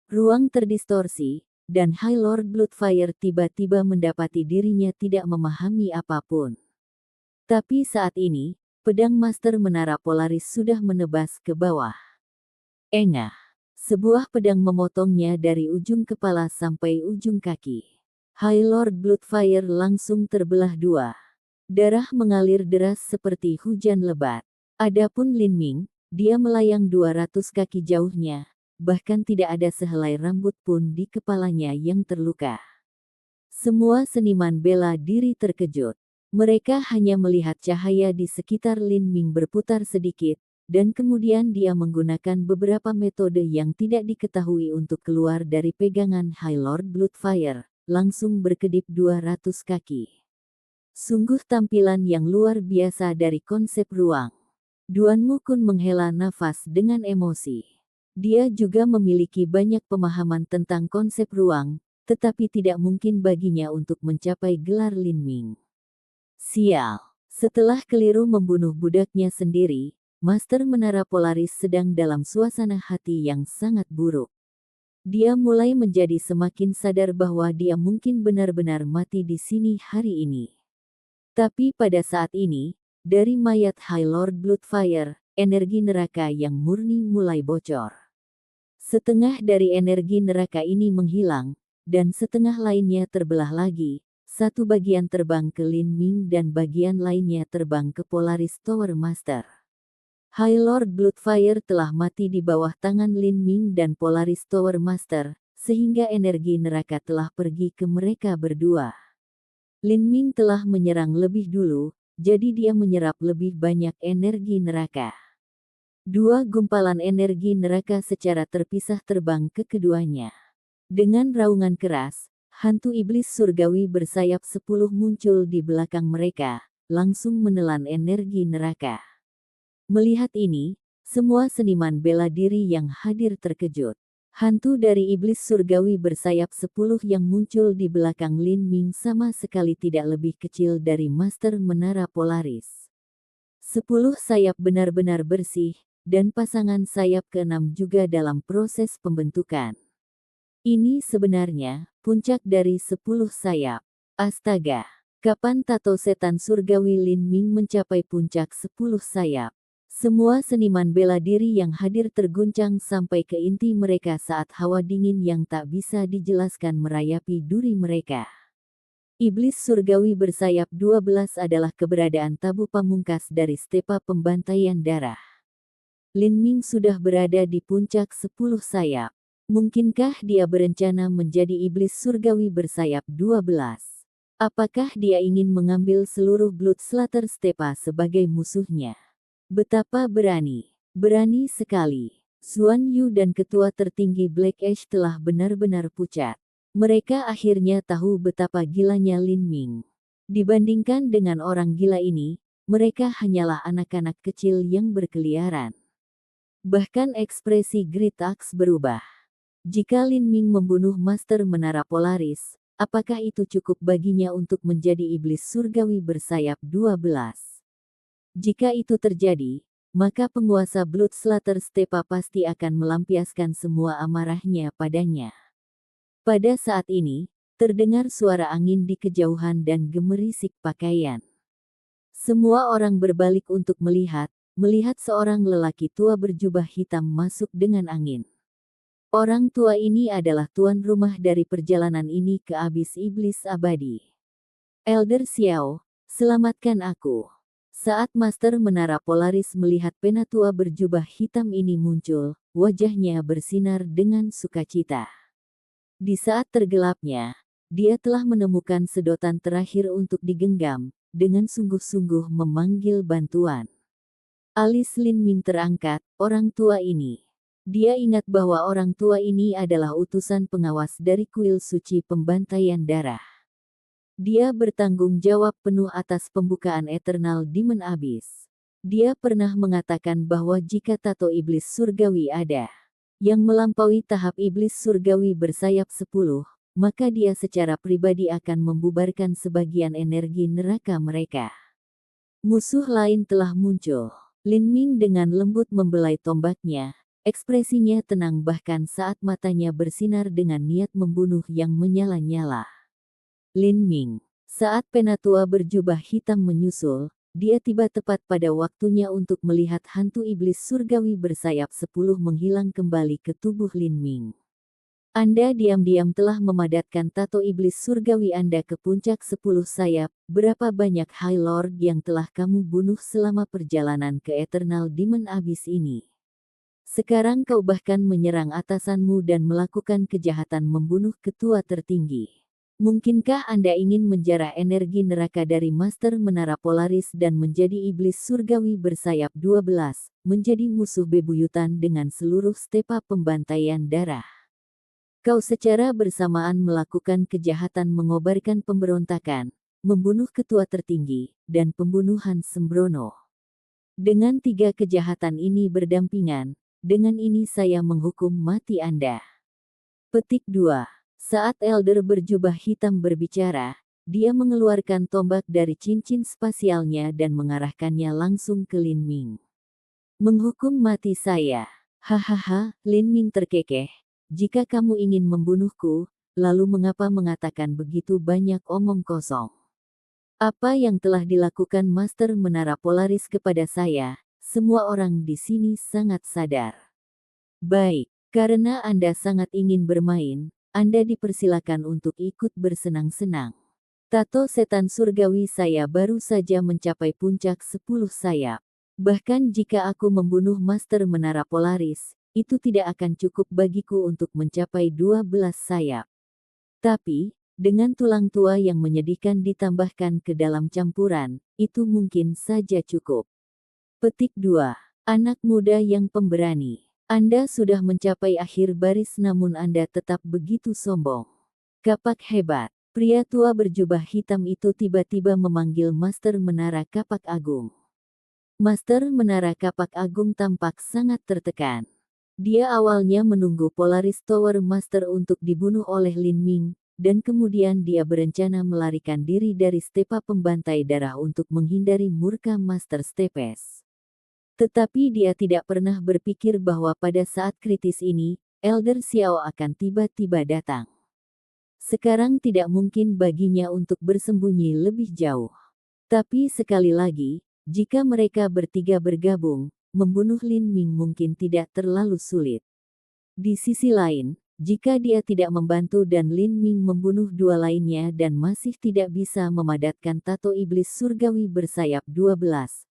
Speaker 1: Ruang terdistorsi, dan High Lord Bloodfire tiba-tiba mendapati dirinya tidak memahami apapun. Tapi saat ini, pedang Master Menara Polaris sudah menebas ke bawah. Engah. Sebuah pedang memotongnya dari ujung kepala sampai ujung kaki. High Lord Bloodfire langsung terbelah dua. Darah mengalir deras seperti hujan lebat. Adapun Lin Ming, dia melayang 200 kaki jauhnya, bahkan tidak ada sehelai rambut pun di kepalanya yang terluka. Semua seniman bela diri terkejut. Mereka hanya melihat cahaya di sekitar Lin Ming berputar sedikit, dan kemudian dia menggunakan beberapa metode yang tidak diketahui untuk keluar dari pegangan High Lord Bloodfire, langsung berkedip 200 kaki. Sungguh tampilan yang luar biasa dari konsep ruang. Duan Mu Kun menghela nafas dengan emosi. Dia juga memiliki banyak pemahaman tentang konsep ruang, tetapi tidak mungkin baginya untuk mencapai gelar Lin Ming. Sial. Setelah keliru membunuh budaknya sendiri, Master Menara Polaris sedang dalam suasana hati yang sangat buruk. Dia mulai menjadi semakin sadar bahwa dia mungkin benar-benar mati di sini hari ini. Tapi pada saat ini, dari mayat High Lord Bloodfire, energi neraka yang murni mulai bocor. Setengah dari energi neraka ini menghilang, dan setengah lainnya terbelah lagi, satu bagian terbang ke Lin Ming dan bagian lainnya terbang ke Polaris Tower Master. High Lord Bloodfire telah mati di bawah tangan Lin Ming dan Polaris Tower Master, sehingga energi neraka telah pergi ke mereka berdua. Lin Ming telah menyerang lebih dulu, jadi dia menyerap lebih banyak energi neraka. Dua gumpalan energi neraka secara terpisah terbang ke keduanya. Dengan raungan keras, hantu iblis surgawi bersayap 10 muncul di belakang mereka, langsung menelan energi neraka. Melihat ini, semua seniman bela diri yang hadir terkejut. Hantu dari iblis surgawi bersayap 10 yang muncul di belakang Lin Ming sama sekali tidak lebih kecil dari Master Menara Polaris. 10 sayap benar-benar bersih, dan pasangan sayap ke-6 juga dalam proses pembentukan. Ini sebenarnya puncak dari 10 sayap. Astaga, kapan tato setan surgawi Lin Ming mencapai puncak 10 sayap? Semua seniman bela diri yang hadir terguncang sampai ke inti mereka saat hawa dingin yang tak bisa dijelaskan merayapi duri mereka. Iblis surgawi bersayap 12 adalah keberadaan tabu pamungkas dari stepa pembantaian darah. Lin Ming sudah berada di puncak 10 sayap. Mungkinkah dia berencana menjadi iblis surgawi bersayap 12? Apakah dia ingin mengambil seluruh Blood Slater stepa sebagai musuhnya? Betapa berani. Berani sekali. Xuan Yu dan ketua tertinggi Black Ash telah benar-benar pucat. Mereka akhirnya tahu betapa gilanya Lin Ming. Dibandingkan dengan orang gila ini, mereka hanyalah anak-anak kecil yang berkeliaran. Bahkan ekspresi Great Axe berubah. Jika Lin Ming membunuh Master Menara Polaris, apakah itu cukup baginya untuk menjadi iblis surgawi bersayap 12? Jika itu terjadi, maka penguasa Blood Slater Stepa pasti akan melampiaskan semua amarahnya padanya. Pada saat ini, terdengar suara angin di kejauhan dan gemerisik pakaian. Semua orang berbalik untuk melihat seorang lelaki tua berjubah hitam masuk dengan angin. Orang tua ini adalah tuan rumah dari perjalanan ini ke abis iblis abadi. Elder Xiao, selamatkan aku. Saat Master Menara Polaris melihat penatua berjubah hitam ini muncul, wajahnya bersinar dengan sukacita. Di saat tergelapnya, dia telah menemukan sedotan terakhir untuk digenggam, dengan sungguh-sungguh memanggil bantuan. Alis Lin Ming terangkat, orang tua ini. Dia ingat bahwa orang tua ini adalah utusan pengawas dari kuil suci pembantaian darah. Dia bertanggung jawab penuh atas pembukaan Eternal Demon Abyss. Dia pernah mengatakan bahwa jika tato iblis surgawi ada, yang melampaui tahap iblis surgawi bersayap 10, maka dia secara pribadi akan membubarkan sebagian energi neraka mereka. Musuh lain telah muncul. Lin Ming dengan lembut membelai tombaknya, Ekspresinya tenang bahkan saat matanya bersinar dengan niat membunuh yang menyala-nyala. Lin Ming. Saat penatua berjubah hitam menyusul, dia tiba tepat pada waktunya untuk melihat hantu iblis surgawi bersayap 10 menghilang kembali ke tubuh Lin Ming. Anda diam-diam telah memadatkan tato iblis surgawi Anda ke puncak 10 sayap. Berapa banyak High Lord yang telah kamu bunuh selama perjalanan ke Eternal Demon Abyss ini? Sekarang kau bahkan menyerang atasanmu dan melakukan kejahatan membunuh ketua tertinggi. Mungkinkah Anda ingin menjarah energi neraka dari Master Menara Polaris dan menjadi iblis surgawi bersayap 12, menjadi musuh bebuyutan dengan seluruh stepa pembantaian darah? Kau secara bersamaan melakukan kejahatan mengobarkan pemberontakan, membunuh ketua tertinggi, dan pembunuhan sembrono. Dengan 3 kejahatan ini berdampingan, dengan ini saya menghukum mati Anda. Petik 2. Saat Elder berjubah hitam berbicara, dia mengeluarkan tombak dari cincin spasialnya dan mengarahkannya langsung ke Lin Ming. Menghukum mati saya. Hahaha, Lin Ming terkekeh. Jika kamu ingin membunuhku, lalu mengapa mengatakan begitu banyak omong kosong? Apa yang telah dilakukan Master Menara Polaris kepada saya, semua orang di sini sangat sadar. Baik, karena Anda sangat ingin bermain, Anda dipersilakan untuk ikut bersenang-senang. Tato setan surgawi saya baru saja mencapai puncak 10 sayap. Bahkan jika aku membunuh Master Menara Polaris, itu tidak akan cukup bagiku untuk mencapai 12 sayap. Tapi, dengan tulang tua yang menyedihkan ditambahkan ke dalam campuran, itu mungkin saja cukup. Petik 2. Anak muda yang pemberani. Anda sudah mencapai akhir baris namun Anda tetap begitu sombong. Kapak hebat. Pria tua berjubah hitam itu tiba-tiba memanggil Master Menara Kapak Agung. Master Menara Kapak Agung tampak sangat tertekan. Dia awalnya menunggu Polaris Tower Master untuk dibunuh oleh Lin Ming, dan kemudian dia berencana melarikan diri dari stepa pembantai darah untuk menghindari murka Master Stepes. Tetapi dia tidak pernah berpikir bahwa pada saat kritis ini, Elder Xiao akan tiba-tiba datang. Sekarang tidak mungkin baginya untuk bersembunyi lebih jauh. Tapi sekali lagi, jika mereka bertiga bergabung, membunuh Lin Ming mungkin tidak terlalu sulit. Di sisi lain, jika dia tidak membantu dan Lin Ming membunuh 2 lainnya dan masih tidak bisa memadatkan tato iblis surgawi bersayap 12,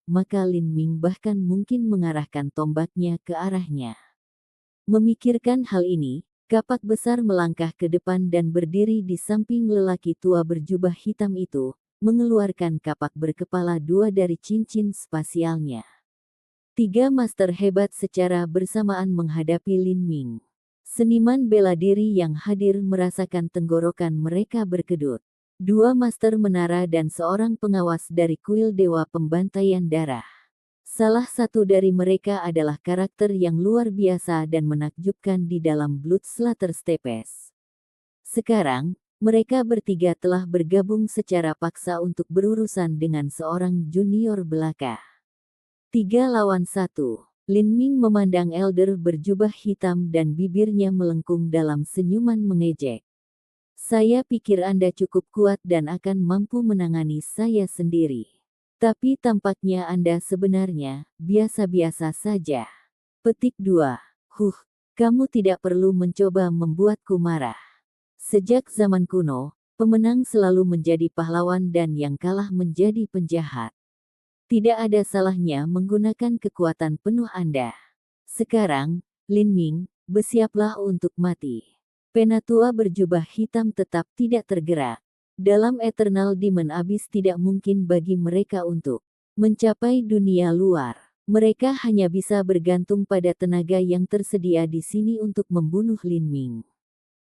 Speaker 1: maka Lin Ming bahkan mungkin mengarahkan tombaknya ke arahnya. Memikirkan hal ini, kapak besar melangkah ke depan dan berdiri di samping lelaki tua berjubah hitam itu, mengeluarkan kapak berkepala 2 dari cincin spasialnya. 3 master hebat secara bersamaan menghadapi Lin Ming. Seniman bela diri yang hadir merasakan tenggorokan mereka berkedut. 2 master menara dan seorang pengawas dari kuil dewa pembantaian darah. Salah satu dari mereka adalah karakter yang luar biasa dan menakjubkan di dalam Bloodslater Stepes. Sekarang, mereka bertiga telah bergabung secara paksa untuk berurusan dengan seorang junior belaka. 3 lawan 1. Lin Ming memandang Elder berjubah hitam dan bibirnya melengkung dalam senyuman mengejek. Saya pikir Anda cukup kuat dan akan mampu menangani saya sendiri. Tapi tampaknya Anda sebenarnya biasa-biasa saja. Petik 2. Kamu tidak perlu mencoba membuatku marah. Sejak zaman kuno, pemenang selalu menjadi pahlawan dan yang kalah menjadi penjahat. Tidak ada salahnya menggunakan kekuatan penuh Anda. Sekarang, Lin Ming, bersiaplah untuk mati. Penatua berjubah hitam tetap tidak tergerak. Dalam Eternal Demon Abyss tidak mungkin bagi mereka untuk mencapai dunia luar. Mereka hanya bisa bergantung pada tenaga yang tersedia di sini untuk membunuh Lin Ming.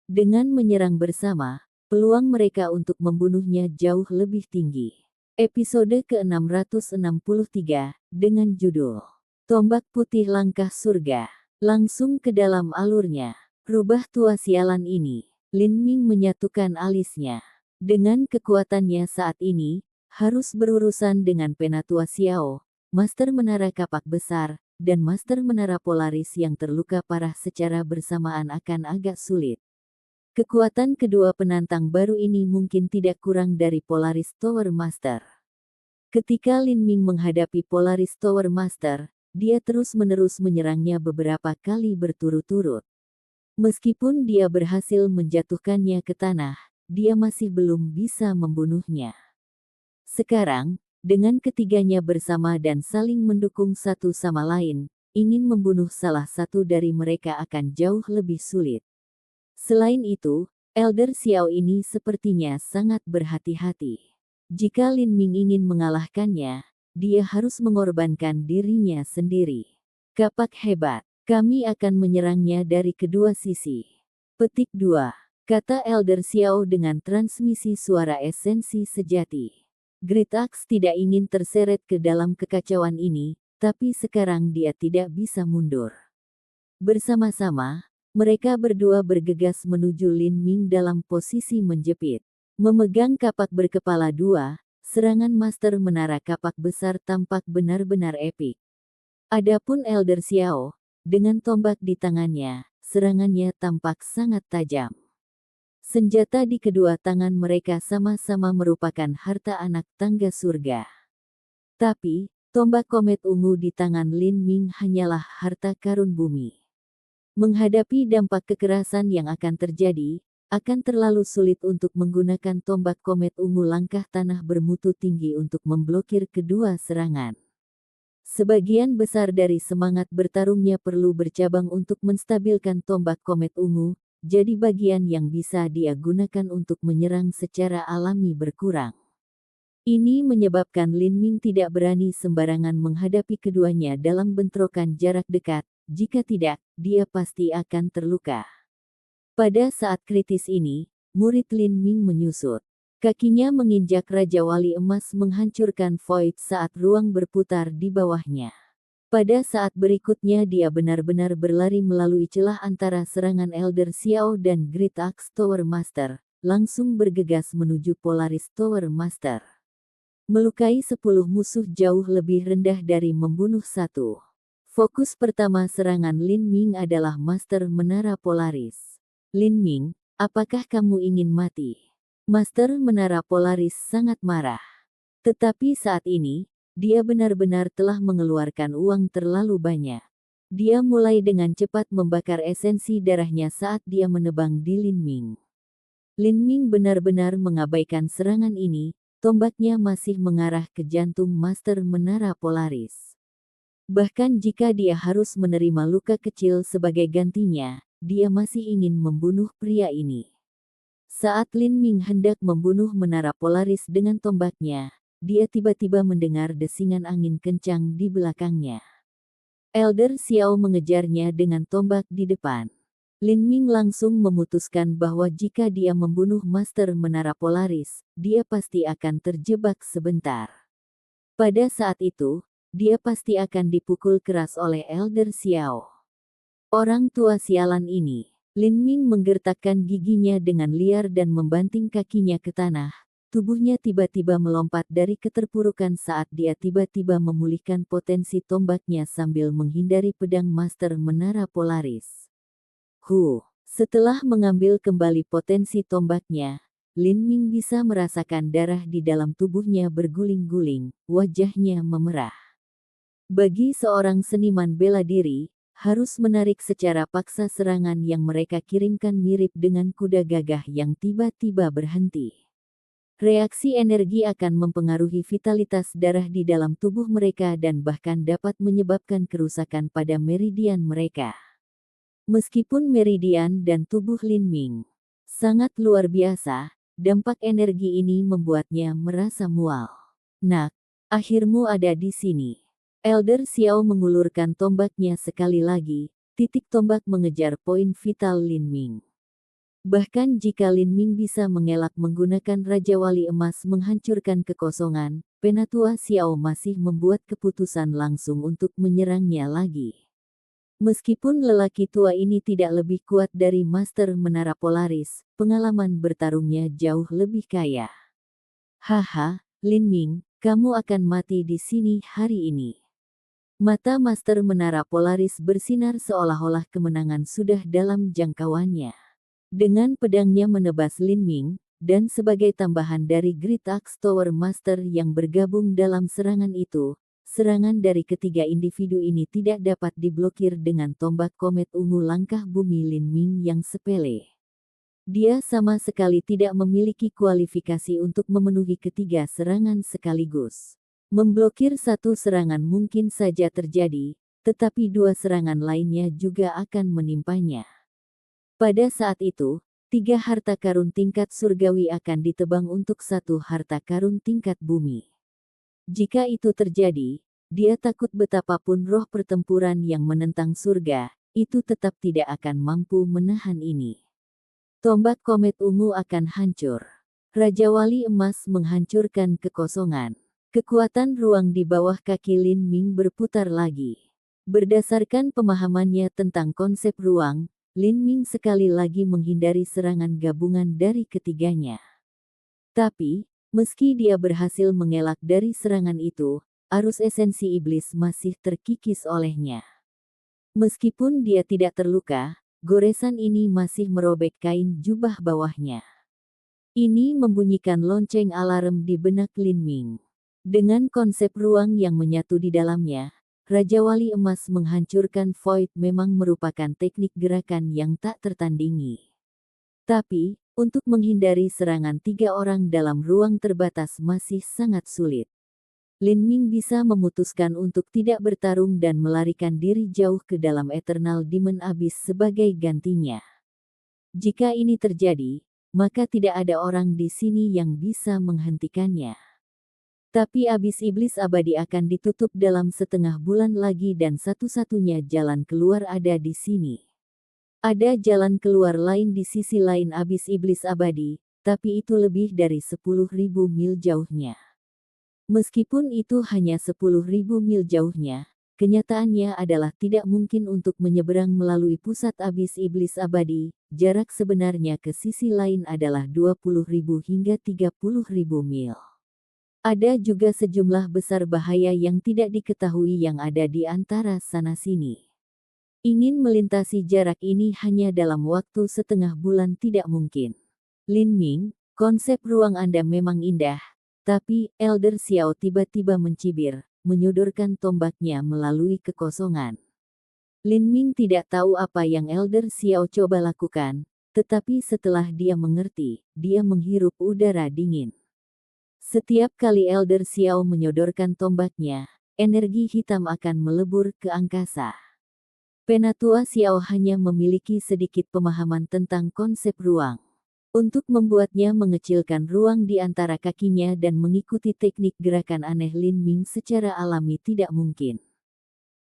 Speaker 1: Dengan menyerang bersama, peluang mereka untuk membunuhnya jauh lebih tinggi. Episode ke-663, dengan judul Tombak Putih Langkah Surga. Langsung ke dalam alurnya. Rubah tua sialan ini. Lin Ming menyatukan alisnya. Dengan kekuatannya saat ini, harus berurusan dengan Penatua Xiao, Master Menara Kapak Besar, dan Master Menara Polaris yang terluka parah secara bersamaan akan agak sulit. Kekuatan kedua penantang baru ini mungkin tidak kurang dari Polaris Tower Master. Ketika Lin Ming menghadapi Polaris Tower Master, dia terus-menerus menyerangnya beberapa kali berturut-turut. Meskipun dia berhasil menjatuhkannya ke tanah, dia masih belum bisa membunuhnya. Sekarang, dengan ketiganya bersama dan saling mendukung satu sama lain, ingin membunuh salah satu dari mereka akan jauh lebih sulit. Selain itu, Elder Xiao ini sepertinya sangat berhati-hati. Jika Lin Ming ingin mengalahkannya, dia harus mengorbankan dirinya sendiri. Kapak hebat, kami akan menyerangnya dari kedua sisi. Petik 2. Kata Elder Xiao dengan transmisi suara esensi sejati. Great Axe tidak ingin terseret ke dalam kekacauan ini, tapi sekarang dia tidak bisa mundur. Bersama-sama, mereka berdua bergegas menuju Lin Ming dalam posisi menjepit. Memegang kapak berkepala dua, serangan Master Menara Kapak Besar tampak benar-benar epik. Adapun Elder Xiao, dengan tombak di tangannya, serangannya tampak sangat tajam. Senjata di kedua tangan mereka sama-sama merupakan harta anak tangga surga. Tapi, tombak komet ungu di tangan Lin Ming hanyalah harta karun bumi. Menghadapi dampak kekerasan yang akan terjadi, akan terlalu sulit untuk menggunakan tombak komet ungu langkah tanah bermutu tinggi untuk memblokir kedua serangan. Sebagian besar dari semangat bertarungnya perlu bercabang untuk menstabilkan tombak komet ungu, jadi bagian yang bisa dia gunakan untuk menyerang secara alami berkurang. Ini menyebabkan Lin Ming tidak berani sembarangan menghadapi keduanya dalam bentrokan jarak dekat, jika tidak, dia pasti akan terluka. Pada saat kritis ini, murid Lin Ming menyusut. Kakinya menginjak Raja Wali Emas menghancurkan Void saat ruang berputar di bawahnya. Pada saat berikutnya dia benar-benar berlari melalui celah antara serangan Elder Xiao dan Great Axe Tower Master, langsung bergegas menuju Polaris Tower Master. Melukai 10 musuh jauh lebih rendah dari membunuh satu. Fokus pertama serangan Lin Ming adalah Master Menara Polaris. Lin Ming, apakah kamu ingin mati? Master Menara Polaris sangat marah. Tetapi saat ini, dia benar-benar telah mengeluarkan uang terlalu banyak. Dia mulai dengan cepat membakar esensi darahnya saat dia menebang di Lin Ming. Lin Ming benar-benar mengabaikan serangan ini, tombaknya masih mengarah ke jantung Master Menara Polaris. Bahkan jika dia harus menerima luka kecil sebagai gantinya, dia masih ingin membunuh pria ini. Saat Lin Ming hendak membunuh Menara Polaris dengan tombaknya, dia tiba-tiba mendengar desingan angin kencang di belakangnya. Elder Xiao mengejarnya dengan tombak di depan. Lin Ming langsung memutuskan bahwa jika dia membunuh Master Menara Polaris, dia pasti akan terjebak sebentar. Pada saat itu, dia pasti akan dipukul keras oleh Elder Xiao. Orang tua sialan ini. Lin Ming menggertakkan giginya dengan liar dan membanting kakinya ke tanah. Tubuhnya tiba-tiba melompat dari keterpurukan saat dia tiba-tiba memulihkan potensi tombaknya sambil menghindari pedang Master Menara Polaris. Setelah mengambil kembali potensi tombaknya, Lin Ming bisa merasakan darah di dalam tubuhnya berguling-guling, wajahnya memerah. Bagi seorang seniman bela diri, harus menarik secara paksa serangan yang mereka kirimkan mirip dengan kuda gagah yang tiba-tiba berhenti. Reaksi energi akan mempengaruhi vitalitas darah di dalam tubuh mereka dan bahkan dapat menyebabkan kerusakan pada meridian mereka. Meskipun meridian dan tubuh Lin Ming sangat luar biasa, dampak energi ini membuatnya merasa mual. Nak, akhirmu ada di sini. Elder Xiao mengulurkan tombaknya sekali lagi, titik tombak mengejar poin vital Lin Ming. Bahkan jika Lin Ming bisa mengelak menggunakan Raja Wali Emas menghancurkan kekosongan, Penatua Xiao masih membuat keputusan langsung untuk menyerangnya lagi. Meskipun lelaki tua ini tidak lebih kuat dari Master Menara Polaris, pengalaman bertarungnya jauh lebih kaya. Haha, Lin Ming, kamu akan mati di sini hari ini. Mata Master Menara Polaris bersinar seolah-olah kemenangan sudah dalam jangkauannya. Dengan pedangnya menebas Lin Ming, dan sebagai tambahan dari Great Axe Tower Master yang bergabung dalam serangan itu, serangan dari ketiga individu ini tidak dapat diblokir dengan tombak komet ungu langkah bumi Lin Ming yang sepele. Dia sama sekali tidak memiliki kualifikasi untuk memenuhi ketiga serangan sekaligus. Memblokir satu serangan mungkin saja terjadi, tetapi dua serangan lainnya juga akan menimpanya. Pada saat itu, 3 harta karun tingkat surgawi akan ditebang untuk 1 harta karun tingkat bumi. Jika itu terjadi, dia takut betapapun roh pertempuran yang menentang surga, itu tetap tidak akan mampu menahan ini. Tombak komet ungu akan hancur. Raja Wali Emas menghancurkan kekosongan. Kekuatan ruang di bawah kaki Lin Ming berputar lagi. Berdasarkan pemahamannya tentang konsep ruang, Lin Ming sekali lagi menghindari serangan gabungan dari ketiganya. Tapi, meski dia berhasil mengelak dari serangan itu, arus esensi iblis masih terkikis olehnya. Meskipun dia tidak terluka, goresan ini masih merobek kain jubah bawahnya. Ini membunyikan lonceng alarm di benak Lin Ming. Dengan konsep ruang yang menyatu di dalamnya, Raja Wali Emas menghancurkan Void memang merupakan teknik gerakan yang tak tertandingi. Tapi, untuk menghindari serangan 3 orang dalam ruang terbatas masih sangat sulit. Lin Ming bisa memutuskan untuk tidak bertarung dan melarikan diri jauh ke dalam Eternal Demon Abyss sebagai gantinya. Jika ini terjadi, maka tidak ada orang di sini yang bisa menghentikannya. Tapi Abyss Iblis Abadi akan ditutup dalam setengah bulan lagi dan satu-satunya jalan keluar ada di sini. Ada jalan keluar lain di sisi lain Abyss Iblis Abadi, tapi itu lebih dari 10.000 mil jauhnya. Meskipun itu hanya 10.000 mil jauhnya, kenyataannya adalah tidak mungkin untuk menyeberang melalui pusat Abyss Iblis Abadi. Jarak sebenarnya ke sisi lain adalah 20.000 hingga 30.000 mil. Ada juga sejumlah besar bahaya yang tidak diketahui yang ada di antara sana-sini. Ingin melintasi jarak ini hanya dalam waktu setengah bulan tidak mungkin. Lin Ming, konsep ruang Anda memang indah. Tapi, Elder Xiao tiba-tiba mencibir, menyodorkan tombaknya melalui kekosongan. Lin Ming tidak tahu apa yang Elder Xiao coba lakukan, tetapi setelah dia mengerti, dia menghirup udara dingin. Setiap kali Elder Xiao menyodorkan tombaknya, energi hitam akan melebur ke angkasa. Penatua Xiao hanya memiliki sedikit pemahaman tentang konsep ruang. Untuk membuatnya mengecilkan ruang di antara kakinya dan mengikuti teknik gerakan aneh Lin Ming secara alami tidak mungkin.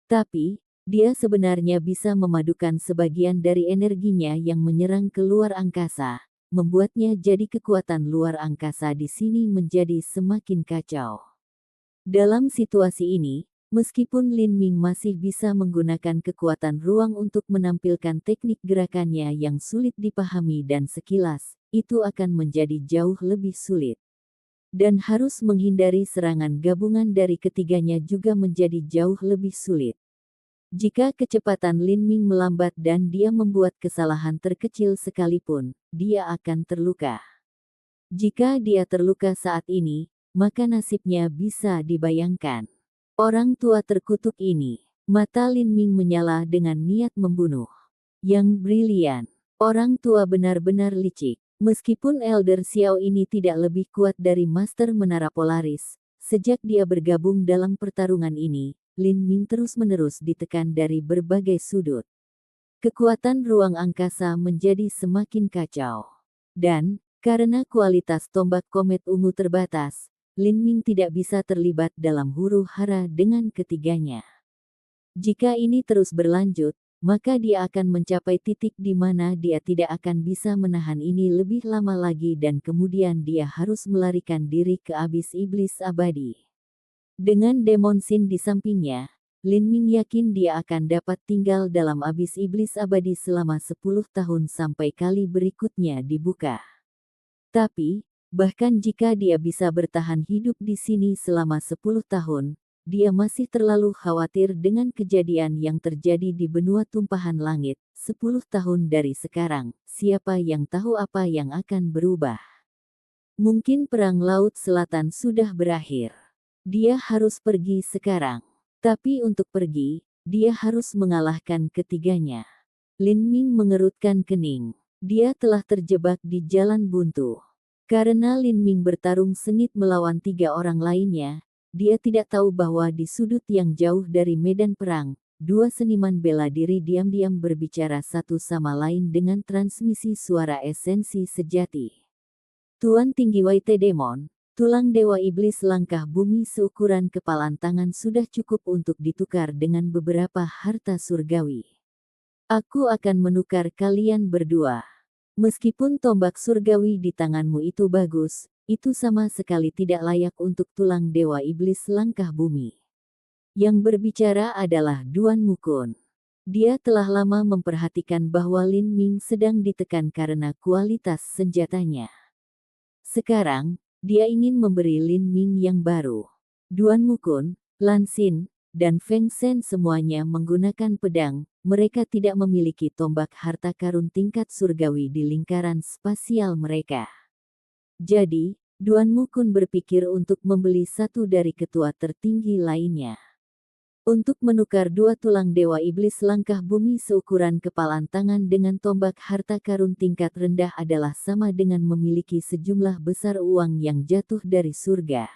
Speaker 1: Tapi, dia sebenarnya bisa memadukan sebagian dari energinya yang menyerang ke luar angkasa, membuatnya jadi kekuatan luar angkasa di sini menjadi semakin kacau. Dalam situasi ini, meskipun Lin Ming masih bisa menggunakan kekuatan ruang untuk menampilkan teknik gerakannya yang sulit dipahami dan sekilas, itu akan menjadi jauh lebih sulit. Dan harus menghindari serangan gabungan dari ketiganya juga menjadi jauh lebih sulit. Jika kecepatan Lin Ming melambat dan dia membuat kesalahan terkecil sekalipun, dia akan terluka. Jika dia terluka saat ini, maka nasibnya bisa dibayangkan. Orang tua terkutuk ini, mata Lin Ming menyala dengan niat membunuh. Yang brilian, orang tua benar-benar licik. Meskipun Elder Xiao ini tidak lebih kuat dari Master Menara Polaris, sejak dia bergabung dalam pertarungan ini, Lin Ming terus-menerus ditekan dari berbagai sudut. Kekuatan ruang angkasa menjadi semakin kacau. Dan, karena kualitas tombak komet ungu terbatas, Lin Ming tidak bisa terlibat dalam huru-hara dengan ketiganya. Jika ini terus berlanjut, maka dia akan mencapai titik di mana dia tidak akan bisa menahan ini lebih lama lagi dan kemudian dia harus melarikan diri ke Abyss Iblis Abadi. Dengan Demon Sin di sampingnya, Lin Ming yakin dia akan dapat tinggal dalam Abyss Iblis Abadi selama 10 tahun sampai kali berikutnya dibuka. Tapi, bahkan jika dia bisa bertahan hidup di sini selama 10 tahun, dia masih terlalu khawatir dengan kejadian yang terjadi di benua tumpahan langit. 10 tahun dari sekarang, siapa yang tahu apa yang akan berubah? Mungkin Perang Laut Selatan sudah berakhir. Dia harus pergi sekarang. Tapi untuk pergi, dia harus mengalahkan ketiganya. Lin Ming mengerutkan kening. Dia telah terjebak di jalan buntu. Karena Lin Ming bertarung sengit melawan 3 orang lainnya, dia tidak tahu bahwa di sudut yang jauh dari medan perang, 2 seniman bela diri diam-diam berbicara satu sama lain dengan transmisi suara esensi sejati. Tuan Tinggi White Demon, tulang dewa iblis langkah bumi seukuran kepalan tangan sudah cukup untuk ditukar dengan beberapa harta surgawi. Aku akan menukar kalian berdua. Meskipun tombak surgawi di tanganmu itu bagus, itu sama sekali tidak layak untuk tulang dewa iblis langkah bumi. Yang berbicara adalah Duan Mukun. Dia telah lama memperhatikan bahwa Lin Ming sedang ditekan karena kualitas senjatanya. Sekarang, dia ingin memberi Lin Ming yang baru. Duan Mukun, Lan Xin, dan Feng Shen semuanya menggunakan pedang. Mereka tidak memiliki tombak harta karun tingkat surgawi di lingkaran spasial mereka. Jadi, Duan Mukun berpikir untuk membeli satu dari ketua tertinggi lainnya. Untuk menukar 2 tulang dewa iblis langkah bumi seukuran kepalan tangan dengan tombak harta karun tingkat rendah adalah sama dengan memiliki sejumlah besar uang yang jatuh dari surga.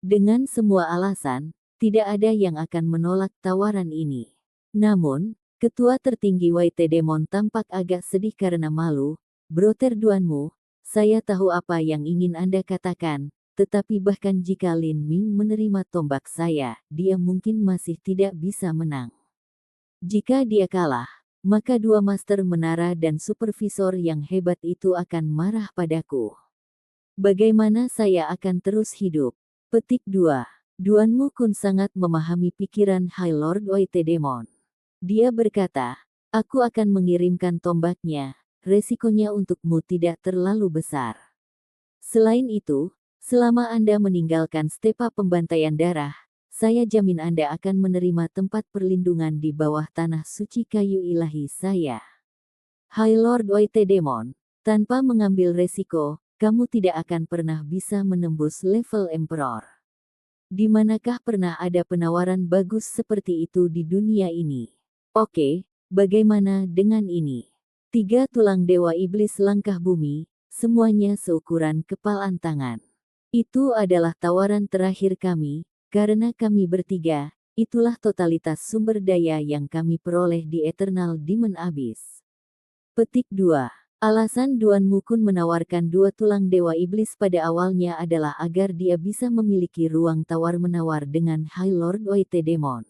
Speaker 1: Dengan semua alasan, tidak ada yang akan menolak tawaran ini. Namun, ketua tertinggi White Demon tampak agak sedih karena malu. Broter Duanmu, saya tahu apa yang ingin Anda katakan. Tetapi bahkan jika Lin Ming menerima tombak saya, dia mungkin masih tidak bisa menang. Jika dia kalah, maka 2 master menara dan supervisor yang hebat itu akan marah padaku. Bagaimana saya akan terus hidup? Petik 2. Duan Mukun sangat memahami pikiran High Lord White Demon. Dia berkata, aku akan mengirimkan tombaknya, resikonya untukmu tidak terlalu besar. Selain itu, selama Anda meninggalkan stepa pembantaian darah, saya jamin Anda akan menerima tempat perlindungan di bawah tanah suci kayu ilahi saya. High Lord White Demon, tanpa mengambil resiko, kamu tidak akan pernah bisa menembus level Emperor. Di manakah pernah ada penawaran bagus seperti itu di dunia ini? Oke, bagaimana dengan ini? 3 tulang dewa iblis langkah bumi, semuanya seukuran kepalan tangan. Itu adalah tawaran terakhir kami, karena kami bertiga, itulah totalitas sumber daya yang kami peroleh di Eternal Demon Abyss. Petik 2. Alasan Duan Mukun menawarkan 2 tulang dewa iblis pada awalnya adalah agar dia bisa memiliki ruang tawar-menawar dengan High Lord White Demon.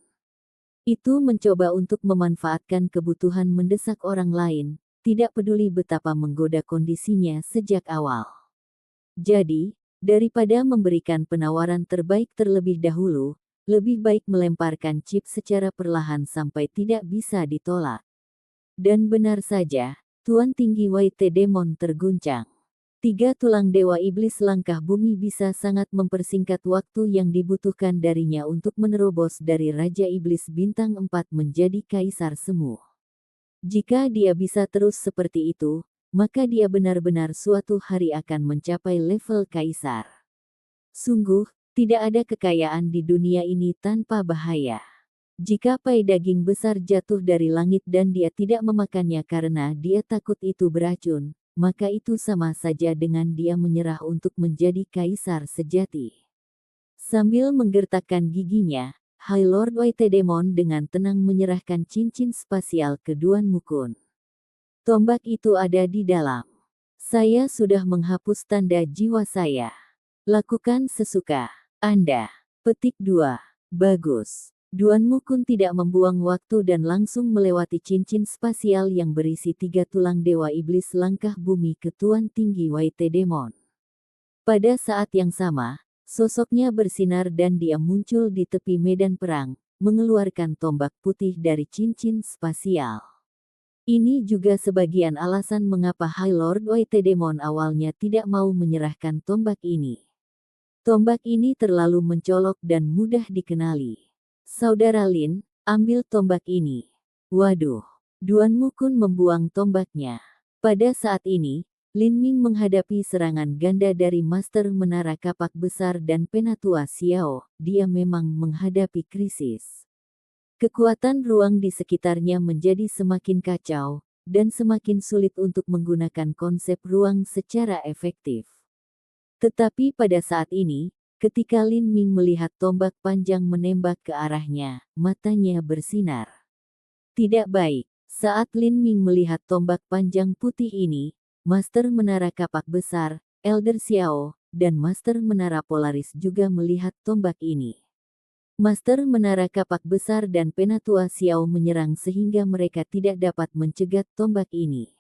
Speaker 1: Itu mencoba untuk memanfaatkan kebutuhan mendesak orang lain, tidak peduli betapa menggoda kondisinya sejak awal. Jadi, daripada memberikan penawaran terbaik terlebih dahulu, lebih baik melemparkan chip secara perlahan sampai tidak bisa ditolak. Dan benar saja, Tuan Tinggi White Demon terguncang. 3 tulang dewa iblis langkah bumi bisa sangat mempersingkat waktu yang dibutuhkan darinya untuk menerobos dari Raja Iblis Bintang 4 menjadi Kaisar Semu. Jika dia bisa terus seperti itu, maka dia benar-benar suatu hari akan mencapai level kaisar. Sungguh, tidak ada kekayaan di dunia ini tanpa bahaya. Jika pai daging besar jatuh dari langit dan dia tidak memakannya karena dia takut itu beracun, maka itu sama saja dengan dia menyerah untuk menjadi kaisar sejati. Sambil menggertakkan giginya, High Lord White Demon dengan tenang menyerahkan cincin spasial ke Duan Mukun. Tombak itu ada di dalam. Saya sudah menghapus tanda jiwa saya. Lakukan sesuka Anda. Petik 2. Bagus. Duan Mukun tidak membuang waktu dan langsung melewati cincin spasial yang berisi 3 tulang dewa iblis langkah bumi ke Tuan Tinggi White Demon. Pada saat yang sama, sosoknya bersinar dan dia muncul di tepi medan perang, mengeluarkan tombak putih dari cincin spasial. Ini juga sebagian alasan mengapa High Lord White Demon awalnya tidak mau menyerahkan tombak ini. Tombak ini terlalu mencolok dan mudah dikenali. Saudara Lin, ambil tombak ini. Waduh, Duan Mukun membuang tombaknya. Pada saat ini, Lin Ming menghadapi serangan ganda dari Master Menara Kapak Besar dan Penatua Xiao. Dia memang menghadapi krisis. Kekuatan ruang di sekitarnya menjadi semakin kacau, dan semakin sulit untuk menggunakan konsep ruang secara efektif. Tetapi pada saat ini, ketika Lin Ming melihat tombak panjang menembak ke arahnya, matanya bersinar. Tidak baik. Saat Lin Ming melihat tombak panjang putih ini, Master Menara Kapak Besar, Elder Xiao, dan Master Menara Polaris juga melihat tombak ini. Master Menara Kapak Besar dan Penatua Xiao menyerang sehingga mereka tidak dapat mencegat tombak ini.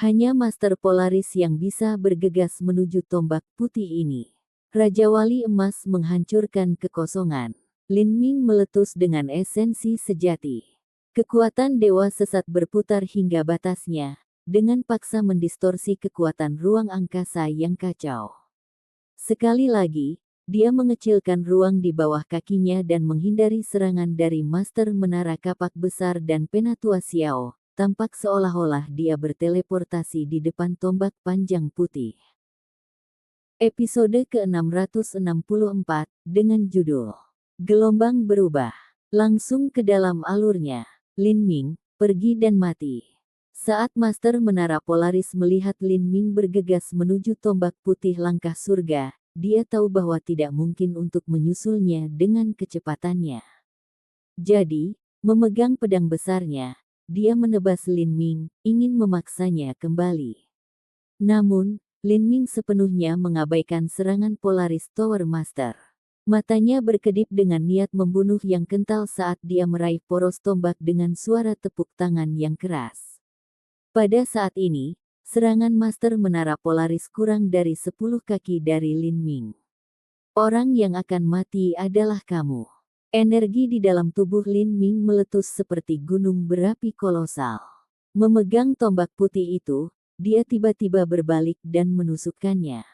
Speaker 1: Hanya Master Polaris yang bisa bergegas menuju tombak putih ini. Raja Wali Emas menghancurkan kekosongan. Lin Ming meletus dengan esensi sejati. Kekuatan Dewa Sesat berputar hingga batasnya, dengan paksa mendistorsi kekuatan ruang angkasa yang kacau. Sekali lagi, dia mengecilkan ruang di bawah kakinya dan menghindari serangan dari Master Menara Kapak Besar dan Penatua Xiao. Tampak seolah-olah dia berteleportasi di depan tombak panjang putih. Episode ke-664, dengan judul Gelombang Berubah. Langsung ke dalam alurnya, Lin Ming, pergi dan mati. Saat Master Menara Polaris melihat Lin Ming bergegas menuju tombak putih langkah surga, dia tahu bahwa tidak mungkin untuk menyusulnya dengan kecepatannya. Jadi, memegang pedang besarnya, dia menebas Lin Ming, ingin memaksanya kembali. Namun, Lin Ming sepenuhnya mengabaikan serangan Polaris Tower Master. Matanya berkedip dengan niat membunuh yang kental saat dia meraih poros tombak dengan suara tepuk tangan yang keras. Pada saat ini, serangan Master Menara Polaris kurang dari 10 kaki dari Lin Ming. Orang yang akan mati adalah kamu. Energi di dalam tubuh Lin Ming meletus seperti gunung berapi kolosal. Memegang tombak putih itu, dia tiba-tiba berbalik dan menusukkannya.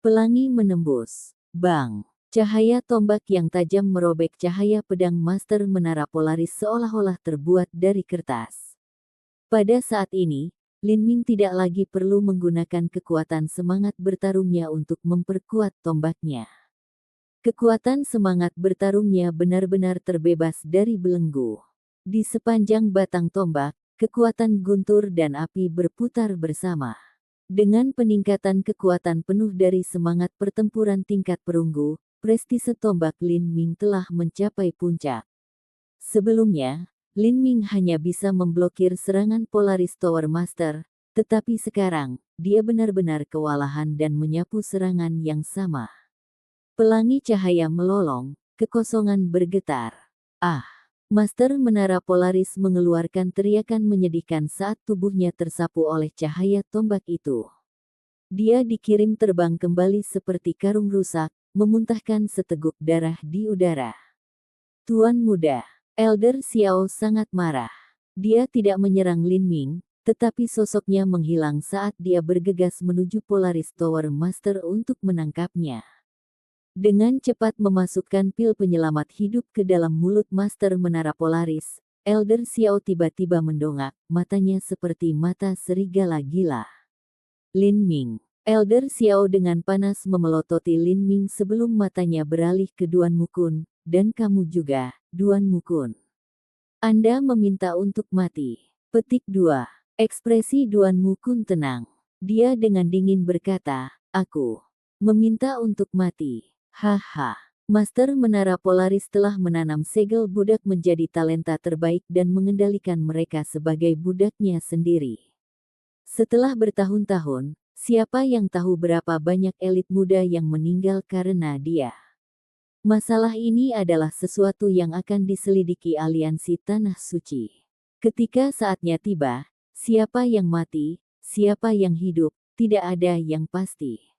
Speaker 1: Pelangi menembus. Bang! Cahaya tombak yang tajam merobek cahaya pedang Master Menara Polaris seolah-olah terbuat dari kertas. Pada saat ini, Lin Ming tidak lagi perlu menggunakan kekuatan semangat bertarungnya untuk memperkuat tombaknya. Kekuatan semangat bertarungnya benar-benar terbebas dari belenggu. Di sepanjang batang tombak, kekuatan guntur dan api berputar bersama. Dengan peningkatan kekuatan penuh dari semangat pertempuran tingkat perunggu, prestise tombak Lin Ming telah mencapai puncak. Sebelumnya, Lin Ming hanya bisa memblokir serangan Polaris Tower Master, tetapi sekarang, dia benar-benar kewalahan dan menyapu serangan yang sama. Pelangi cahaya melolong, kekosongan bergetar. Ah! Master Menara Polaris mengeluarkan teriakan menyedihkan saat tubuhnya tersapu oleh cahaya tombak itu. Dia dikirim terbang kembali seperti karung rusak, memuntahkan seteguk darah di udara. Tuan Muda, Elder Xiao sangat marah. Dia tidak menyerang Lin Ming, tetapi sosoknya menghilang saat dia bergegas menuju Polaris Tower Master untuk menangkapnya. Dengan cepat memasukkan pil penyelamat hidup ke dalam mulut Master Menara Polaris, Elder Xiao tiba-tiba mendongak, matanya seperti mata serigala gila. Lin Ming. Elder Xiao dengan panas memelototi Lin Ming sebelum matanya beralih ke Duan Mukun, dan kamu juga, Duan Mukun. Anda meminta untuk mati. Petik 2. Ekspresi Duan Mukun tenang. Dia dengan dingin berkata, aku meminta untuk mati. Haha, Master Menara Polaris telah menanam segel budak menjadi talenta terbaik dan mengendalikan mereka sebagai budaknya sendiri. Setelah bertahun-tahun, siapa yang tahu berapa banyak elit muda yang meninggal karena dia? Masalah ini adalah sesuatu yang akan diselidiki aliansi Tanah Suci. Ketika saatnya tiba, siapa yang mati, siapa yang hidup, tidak ada yang pasti.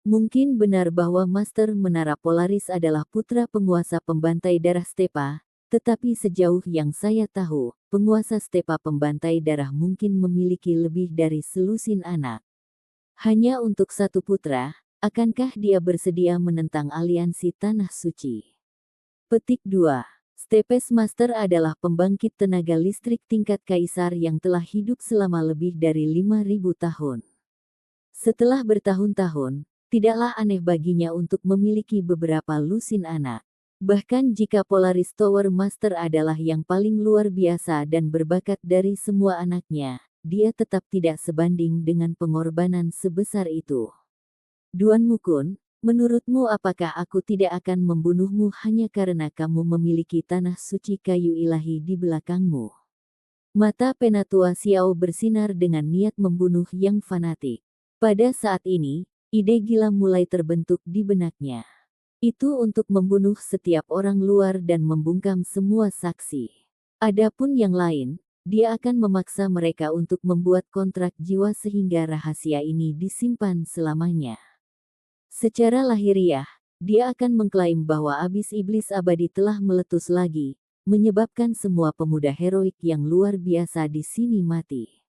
Speaker 1: Mungkin benar bahwa Master Menara Polaris adalah putra penguasa pembantai darah Stepa, tetapi sejauh yang saya tahu, penguasa Stepa pembantai darah mungkin memiliki lebih dari selusin anak. Hanya untuk satu putra, akankah dia bersedia menentang aliansi Tanah Suci? Petik 2. Stepes Master adalah pembangkit tenaga listrik tingkat kaisar yang telah hidup selama lebih dari 5.000 tahun. Setelah bertahun-tahun, tidaklah aneh baginya untuk memiliki beberapa lusin anak. Bahkan jika Polaris Tower Master adalah yang paling luar biasa dan berbakat dari semua anaknya, dia tetap tidak sebanding dengan pengorbanan sebesar itu. Duan Mukun, menurutmu apakah aku tidak akan membunuhmu hanya karena kamu memiliki tanah suci kayu ilahi di belakangmu? Mata Penatua Xiao bersinar dengan niat membunuh yang fanatik. Pada saat ini, ide gila mulai terbentuk di benaknya. Itu untuk membunuh setiap orang luar dan membungkam semua saksi. Adapun yang lain, dia akan memaksa mereka untuk membuat kontrak jiwa sehingga rahasia ini disimpan selamanya. Secara lahiriah, dia akan mengklaim bahwa abis iblis abadi telah meletus lagi, menyebabkan semua pemuda heroik yang luar biasa di sini mati.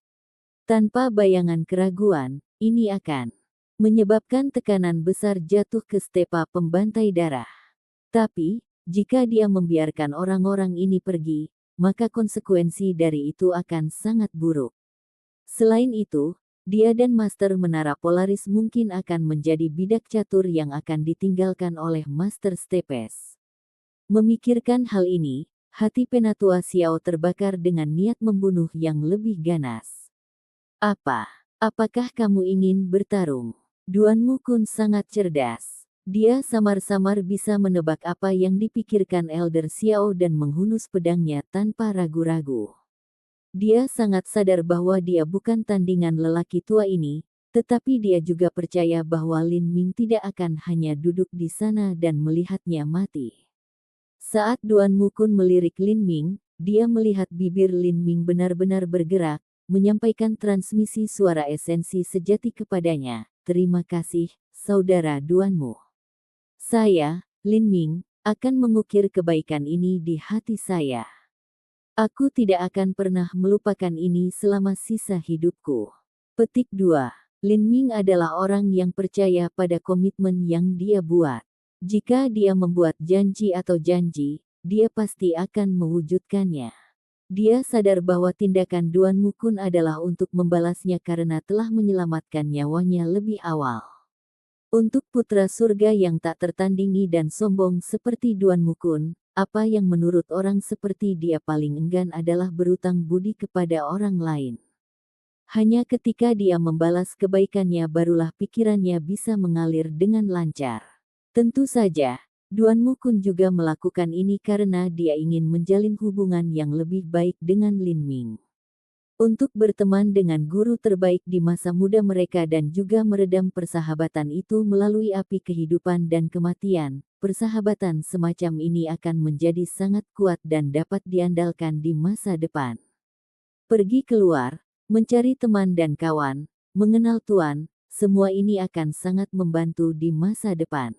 Speaker 1: Tanpa bayangan keraguan, ini akan menyebabkan tekanan besar jatuh ke stepa pembantai darah. Tapi, jika dia membiarkan orang-orang ini pergi, maka konsekuensi dari itu akan sangat buruk. Selain itu, dia dan Master Menara Polaris mungkin akan menjadi bidak catur yang akan ditinggalkan oleh Master Stepes. Memikirkan hal ini, hati Penatua Xiao terbakar dengan niat membunuh yang lebih ganas. Apakah kamu ingin bertarung? Duan Mukun sangat cerdas. Dia samar-samar bisa menebak apa yang dipikirkan Elder Xiao dan menghunus pedangnya tanpa ragu-ragu. Dia sangat sadar bahwa dia bukan tandingan lelaki tua ini, tetapi dia juga percaya bahwa Lin Ming tidak akan hanya duduk di sana dan melihatnya mati. Saat Duan Mukun melirik Lin Ming, dia melihat bibir Lin Ming benar-benar bergerak, menyampaikan transmisi suara esensi sejati kepadanya. Terima kasih, saudara Duanmu. Saya, Lin Ming, akan mengukir kebaikan ini di hati saya. Aku tidak akan pernah melupakan ini selama sisa hidupku. Petik 2. Lin Ming adalah orang yang percaya pada komitmen yang dia buat. Jika dia membuat janji atau janji, dia pasti akan mewujudkannya. Dia sadar bahwa tindakan Duan Mukun adalah untuk membalasnya karena telah menyelamatkan nyawanya lebih awal. Untuk putra surga yang tak tertandingi dan sombong seperti Duan Mukun, apa yang menurut orang seperti dia paling enggan adalah berutang budi kepada orang lain. Hanya ketika dia membalas kebaikannya barulah pikirannya bisa mengalir dengan lancar. Tentu saja, Duan Mukun juga melakukan ini karena dia ingin menjalin hubungan yang lebih baik dengan Lin Ming. Untuk berteman dengan guru terbaik di masa muda mereka dan juga meredam persahabatan itu melalui api kehidupan dan kematian, persahabatan semacam ini akan menjadi sangat kuat dan dapat diandalkan di masa depan. Pergi keluar, mencari teman dan kawan, mengenal Tuan, semua ini akan sangat membantu di masa depan.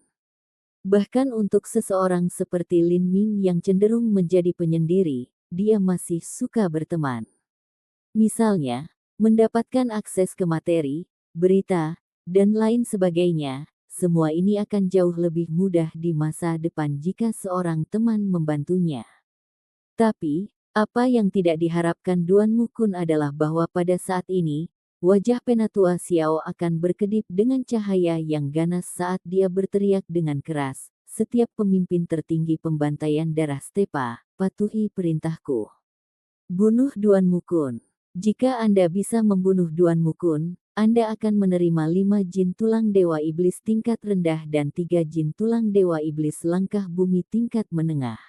Speaker 1: Bahkan untuk seseorang seperti Lin Ming yang cenderung menjadi penyendiri, dia masih suka berteman. Misalnya, mendapatkan akses ke materi, berita, dan lain sebagainya, semua ini akan jauh lebih mudah di masa depan jika seorang teman membantunya. Tapi, apa yang tidak diharapkan Duan Mukun adalah bahwa pada saat ini, wajah Penatua Xiao akan berkedip dengan cahaya yang ganas saat dia berteriak dengan keras, "Setiap pemimpin tertinggi pembantaian darah stepa, patuhi perintahku. Bunuh Duan Mukun. Jika Anda bisa membunuh Duan Mukun, Anda akan menerima 5 jin tulang dewa iblis tingkat rendah dan 3 jin tulang dewa iblis langkah bumi tingkat menengah."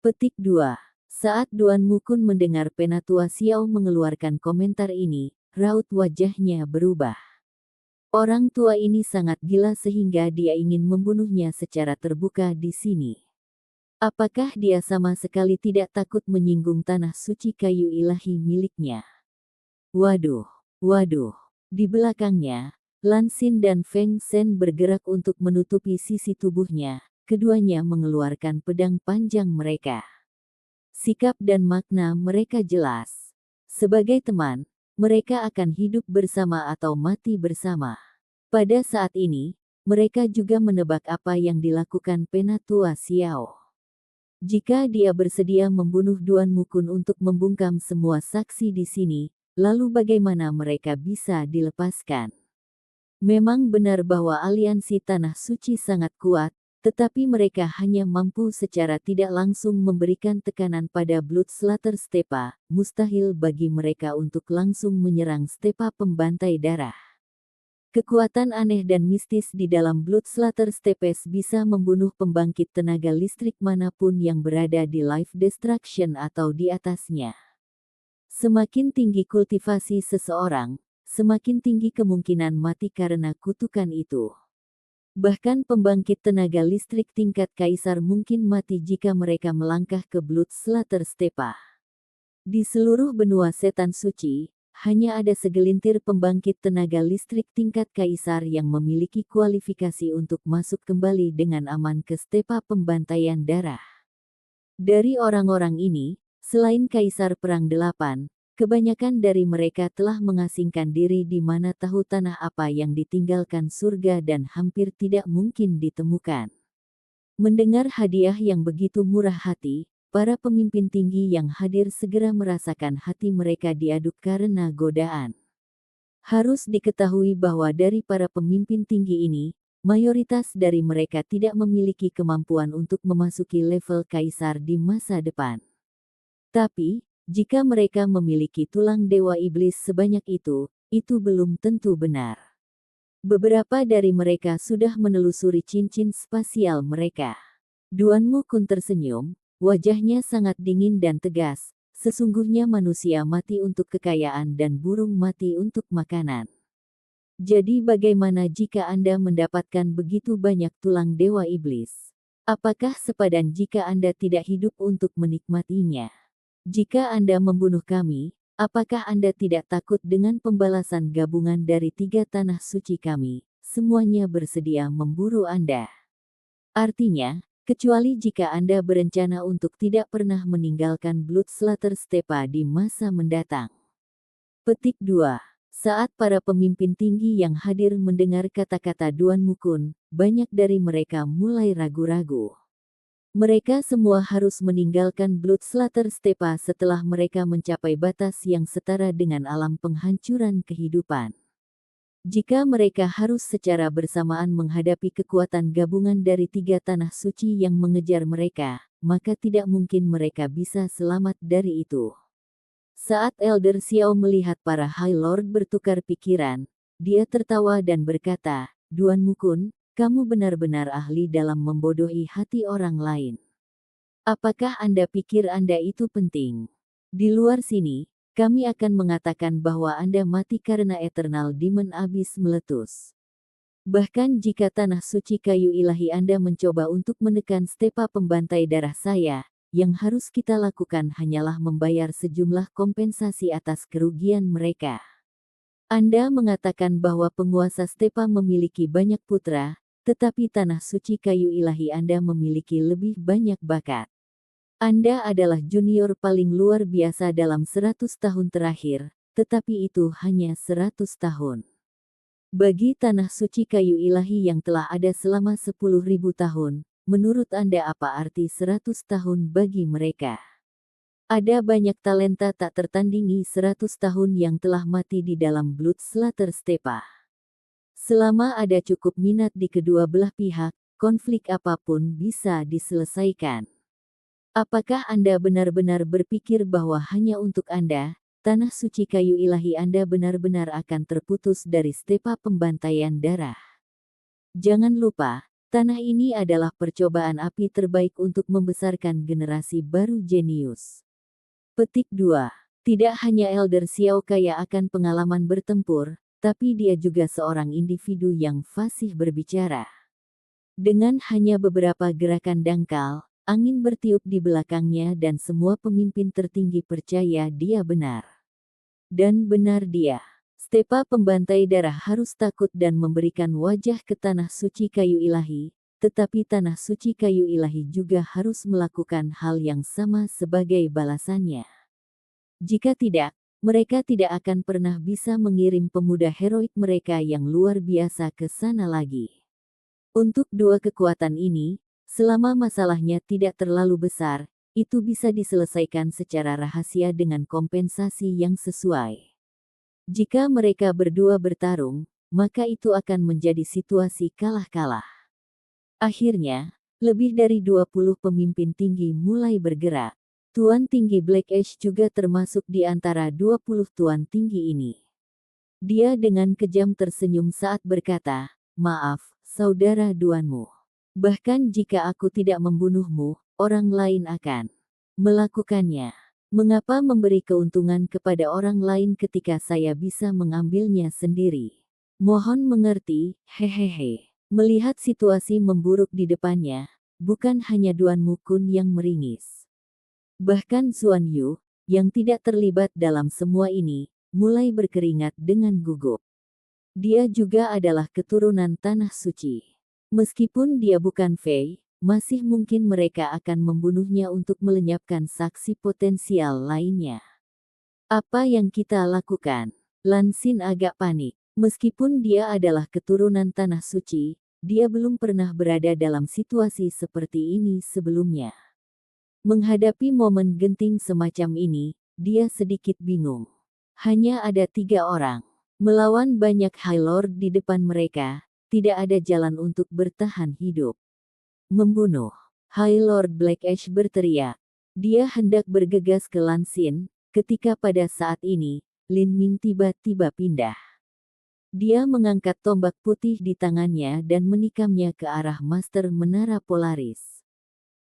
Speaker 1: Petik 2. Saat Duan Mukun mendengar Penatua Xiao mengeluarkan komentar ini, raut wajahnya berubah. Orang tua ini sangat gila sehingga dia ingin membunuhnya secara terbuka di sini. Apakah dia sama sekali tidak takut menyinggung tanah suci kayu ilahi miliknya? Waduh. Di belakangnya, Lan Xin dan Feng Shen bergerak untuk menutupi sisi tubuhnya, keduanya mengeluarkan pedang panjang mereka. Sikap dan makna mereka jelas. Sebagai teman, mereka akan hidup bersama atau mati bersama. Pada saat ini, mereka juga menebak apa yang dilakukan Penatua Xiao. Jika dia bersedia membunuh Duan Mukun untuk membungkam semua saksi di sini, lalu bagaimana mereka bisa dilepaskan? Memang benar bahwa aliansi Tanah Suci sangat kuat, tetapi mereka hanya mampu secara tidak langsung memberikan tekanan pada Bloodslater Stepa. Mustahil bagi mereka untuk langsung menyerang Stepa pembantai darah. Kekuatan aneh dan mistis di dalam Bloodslater Stepes bisa membunuh pembangkit tenaga listrik manapun yang berada di Life Destruction atau di atasnya. Semakin tinggi kultivasi seseorang, semakin tinggi kemungkinan mati karena kutukan itu. Bahkan pembangkit tenaga listrik tingkat kaisar mungkin mati jika mereka melangkah ke Bloodslater Stepa. Di seluruh benua setan suci, hanya ada segelintir pembangkit tenaga listrik tingkat kaisar yang memiliki kualifikasi untuk masuk kembali dengan aman ke Stepa pembantaian darah. Dari orang-orang ini, selain Kaisar Perang Delapan, kebanyakan dari mereka telah mengasingkan diri di mana tahu tanah apa yang ditinggalkan surga dan hampir tidak mungkin ditemukan. Mendengar hadiah yang begitu murah hati, para pemimpin tinggi yang hadir segera merasakan hati mereka diaduk karena godaan. Harus diketahui bahwa dari para pemimpin tinggi ini, mayoritas dari mereka tidak memiliki kemampuan untuk memasuki level kaisar di masa depan. Tapi, jika mereka memiliki tulang dewa iblis sebanyak itu belum tentu benar. Beberapa dari mereka sudah menelusuri cincin spasial mereka. Duan Mukun tersenyum, wajahnya sangat dingin dan tegas. Sesungguhnya manusia mati untuk kekayaan dan burung mati untuk makanan. Jadi bagaimana jika Anda mendapatkan begitu banyak tulang dewa iblis? Apakah sepadan jika Anda tidak hidup untuk menikmatinya? Jika Anda membunuh kami, apakah Anda tidak takut dengan pembalasan gabungan dari 3 tanah suci kami? Semuanya bersedia memburu Anda. Artinya, kecuali jika Anda berencana untuk tidak pernah meninggalkan Bloodslater Stepa di masa mendatang. Petik 2. Saat para pemimpin tinggi yang hadir mendengar kata-kata Duan Mukun, banyak dari mereka mulai ragu-ragu. Mereka semua harus meninggalkan Bloodslater Stepa setelah mereka mencapai batas yang setara dengan alam penghancuran kehidupan. Jika mereka harus secara bersamaan menghadapi kekuatan gabungan dari 3 tanah suci yang mengejar mereka, maka tidak mungkin mereka bisa selamat dari itu. Saat Elder Xiao melihat para High Lord bertukar pikiran, dia tertawa dan berkata, "Duan Mukun, kamu benar-benar ahli dalam membodohi hati orang lain. Apakah Anda pikir Anda itu penting? Di luar sini, kami akan mengatakan bahwa Anda mati karena Eternal Demon Abyss meletus. Bahkan jika tanah suci kayu ilahi Anda mencoba untuk menekan Stepa pembantai darah saya, yang harus kita lakukan hanyalah membayar sejumlah kompensasi atas kerugian mereka. Anda mengatakan bahwa penguasa Stepa memiliki banyak putra, tetapi tanah suci kayu ilahi Anda memiliki lebih banyak bakat. Anda adalah junior paling luar biasa dalam 100 tahun terakhir, tetapi itu hanya 100 tahun. Bagi tanah suci kayu ilahi yang telah ada selama 10.000 tahun, menurut Anda apa arti 100 tahun bagi mereka? Ada banyak talenta tak tertandingi 100 tahun yang telah mati di dalam Bloodslater Stepa. Selama ada cukup minat di kedua belah pihak, konflik apapun bisa diselesaikan. Apakah Anda benar-benar berpikir bahwa hanya untuk Anda, tanah suci kayu ilahi Anda benar-benar akan terputus dari Stepa pembantaian darah? Jangan lupa, tanah ini adalah percobaan api terbaik untuk membesarkan generasi baru jenius. Petik 2. Tidak hanya Elder Xiao kaya akan pengalaman bertempur, tapi dia juga seorang individu yang fasih berbicara. Dengan hanya beberapa gerakan dangkal, angin bertiup di belakangnya dan semua pemimpin tertinggi percaya dia benar. Dan benar dia. Stepa pembantai darah harus takut dan memberikan wajah ke tanah suci kayu ilahi, tetapi tanah suci kayu ilahi juga harus melakukan hal yang sama sebagai balasannya. Jika tidak, mereka tidak akan pernah bisa mengirim pemuda heroik mereka yang luar biasa ke sana lagi. Untuk dua kekuatan ini, selama masalahnya tidak terlalu besar, itu bisa diselesaikan secara rahasia dengan kompensasi yang sesuai. Jika mereka berdua bertarung, maka itu akan menjadi situasi kalah-kalah. Akhirnya, lebih dari 20 pemimpin tinggi mulai bergerak. Tuan Tinggi Black Ash juga termasuk di antara 20 tuan tinggi ini. Dia dengan kejam tersenyum saat berkata, "Maaf, saudara duanmu. Bahkan jika aku tidak membunuhmu, orang lain akan melakukannya. Mengapa memberi keuntungan kepada orang lain ketika saya bisa mengambilnya sendiri? Mohon mengerti, hehehe." Melihat situasi memburuk di depannya, bukan hanya Duan Mukun yang meringis. Bahkan Zuan Yu, yang tidak terlibat dalam semua ini, mulai berkeringat dengan gugup. Dia juga adalah keturunan Tanah Suci. Meskipun dia bukan Fei, masih mungkin mereka akan membunuhnya untuk melenyapkan saksi potensial lainnya. Apa yang kita lakukan? Lan Xin agak panik. Meskipun dia adalah keturunan Tanah Suci, dia belum pernah berada dalam situasi seperti ini sebelumnya. Menghadapi momen genting semacam ini, dia sedikit bingung. Hanya ada 3 orang. Melawan banyak High Lord di depan mereka, tidak ada jalan untuk bertahan hidup. Membunuh. High Lord Black Ash berteriak. Dia hendak bergegas ke Lan Xin, ketika pada saat ini, Lin Ming tiba-tiba pindah. Dia mengangkat tombak putih di tangannya dan menikamnya ke arah Master Menara Polaris.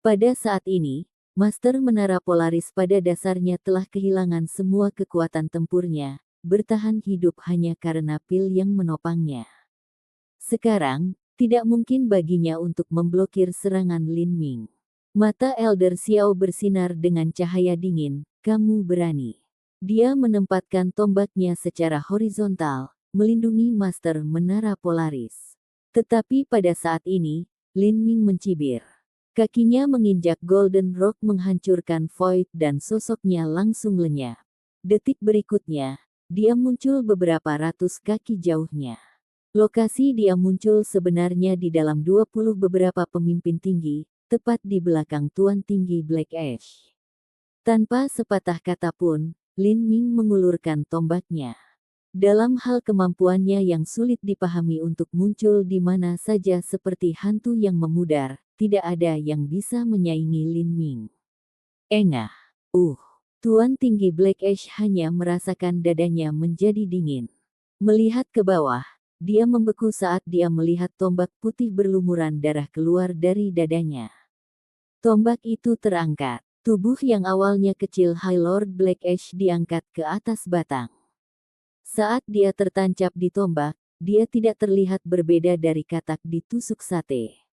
Speaker 1: Pada saat ini, Master Menara Polaris pada dasarnya telah kehilangan semua kekuatan tempurnya, bertahan hidup hanya karena pil yang menopangnya. Sekarang, tidak mungkin baginya untuk memblokir serangan Lin Ming. Mata Elder Xiao bersinar dengan cahaya dingin, "Kamu berani." Dia menempatkan tombaknya secara horizontal, melindungi Master Menara Polaris. Tetapi pada saat ini, Lin Ming mencibir. Kakinya menginjak Golden Rock menghancurkan Void dan sosoknya langsung lenyap. Detik berikutnya, dia muncul beberapa ratus kaki jauhnya. Lokasi dia muncul sebenarnya di dalam 20 beberapa pemimpin tinggi, tepat di belakang Tuan Tinggi Black Ash. Tanpa sepatah kata pun, Lin Ming mengulurkan tombaknya. Dalam hal kemampuannya yang sulit dipahami untuk muncul di mana saja seperti hantu yang memudar, tidak ada yang bisa menyaingi Lin Ming. Engah. Tuan Tinggi Black Ash hanya merasakan dadanya menjadi dingin. Melihat ke bawah, dia membeku saat dia melihat tombak putih berlumuran darah keluar dari dadanya. Tombak itu terangkat. Tubuh yang awalnya kecil High Lord Black Ash diangkat ke atas batang. Saat dia tertancap di tombak, dia tidak terlihat berbeda dari katak ditusuk sate.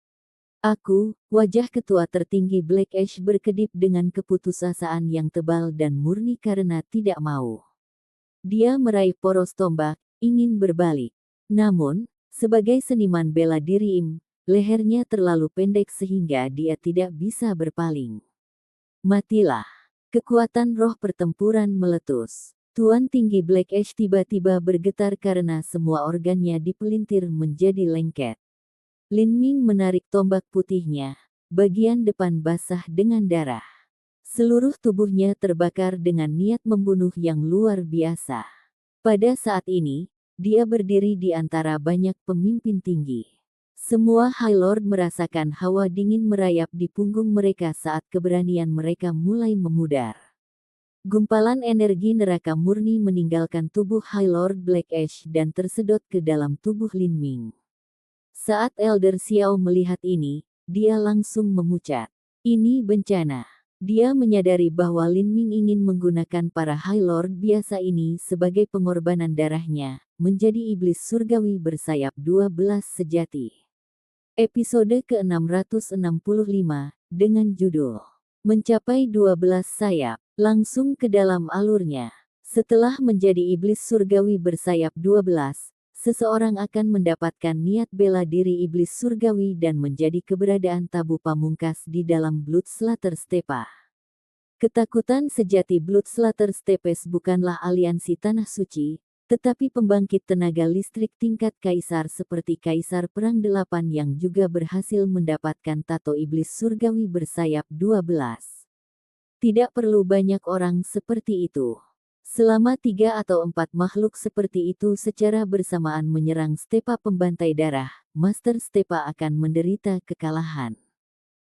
Speaker 1: Wajah ketua tertinggi Black Ash berkedip dengan keputusasaan yang tebal dan murni karena tidak mau. Dia meraih poros tombak, ingin berbalik. Namun, sebagai seniman bela diri lehernya terlalu pendek sehingga dia tidak bisa berpaling. Matilah. Kekuatan roh pertempuran meletus. Tuan Tinggi Black Ash tiba-tiba bergetar karena semua organnya dipelintir menjadi lengket. Lin Ming menarik tombak putihnya, bagian depan basah dengan darah. Seluruh tubuhnya terbakar dengan niat membunuh yang luar biasa. Pada saat ini, dia berdiri di antara banyak pemimpin tinggi. Semua High Lord merasakan hawa dingin merayap di punggung mereka saat keberanian mereka mulai memudar. Gumpalan energi neraka murni meninggalkan tubuh High Lord Black Ash dan tersedot ke dalam tubuh Lin Ming. Saat Elder Xiao melihat ini, dia langsung memucat. Ini bencana. Dia menyadari bahwa Lin Ming ingin menggunakan para High Lord biasa ini sebagai pengorbanan darahnya, menjadi iblis surgawi bersayap 12 sejati. Episode ke-665, dengan judul Mencapai 12 Sayap, langsung ke dalam alurnya. Setelah menjadi iblis surgawi bersayap 12, seseorang akan mendapatkan niat bela diri iblis surgawi dan menjadi keberadaan tabu pamungkas di dalam Bloodslater Stepa. Ketakutan sejati Bloodslater Stepes bukanlah aliansi tanah suci, Tetapi pembangkit tenaga listrik tingkat kaisar seperti Kaisar Perang 8 yang juga berhasil mendapatkan tato iblis surgawi bersayap 12. Tidak perlu banyak orang seperti itu. Selama 3 atau 4 makhluk seperti itu secara bersamaan menyerang Stepa pembantai darah, Master Stepa akan menderita kekalahan.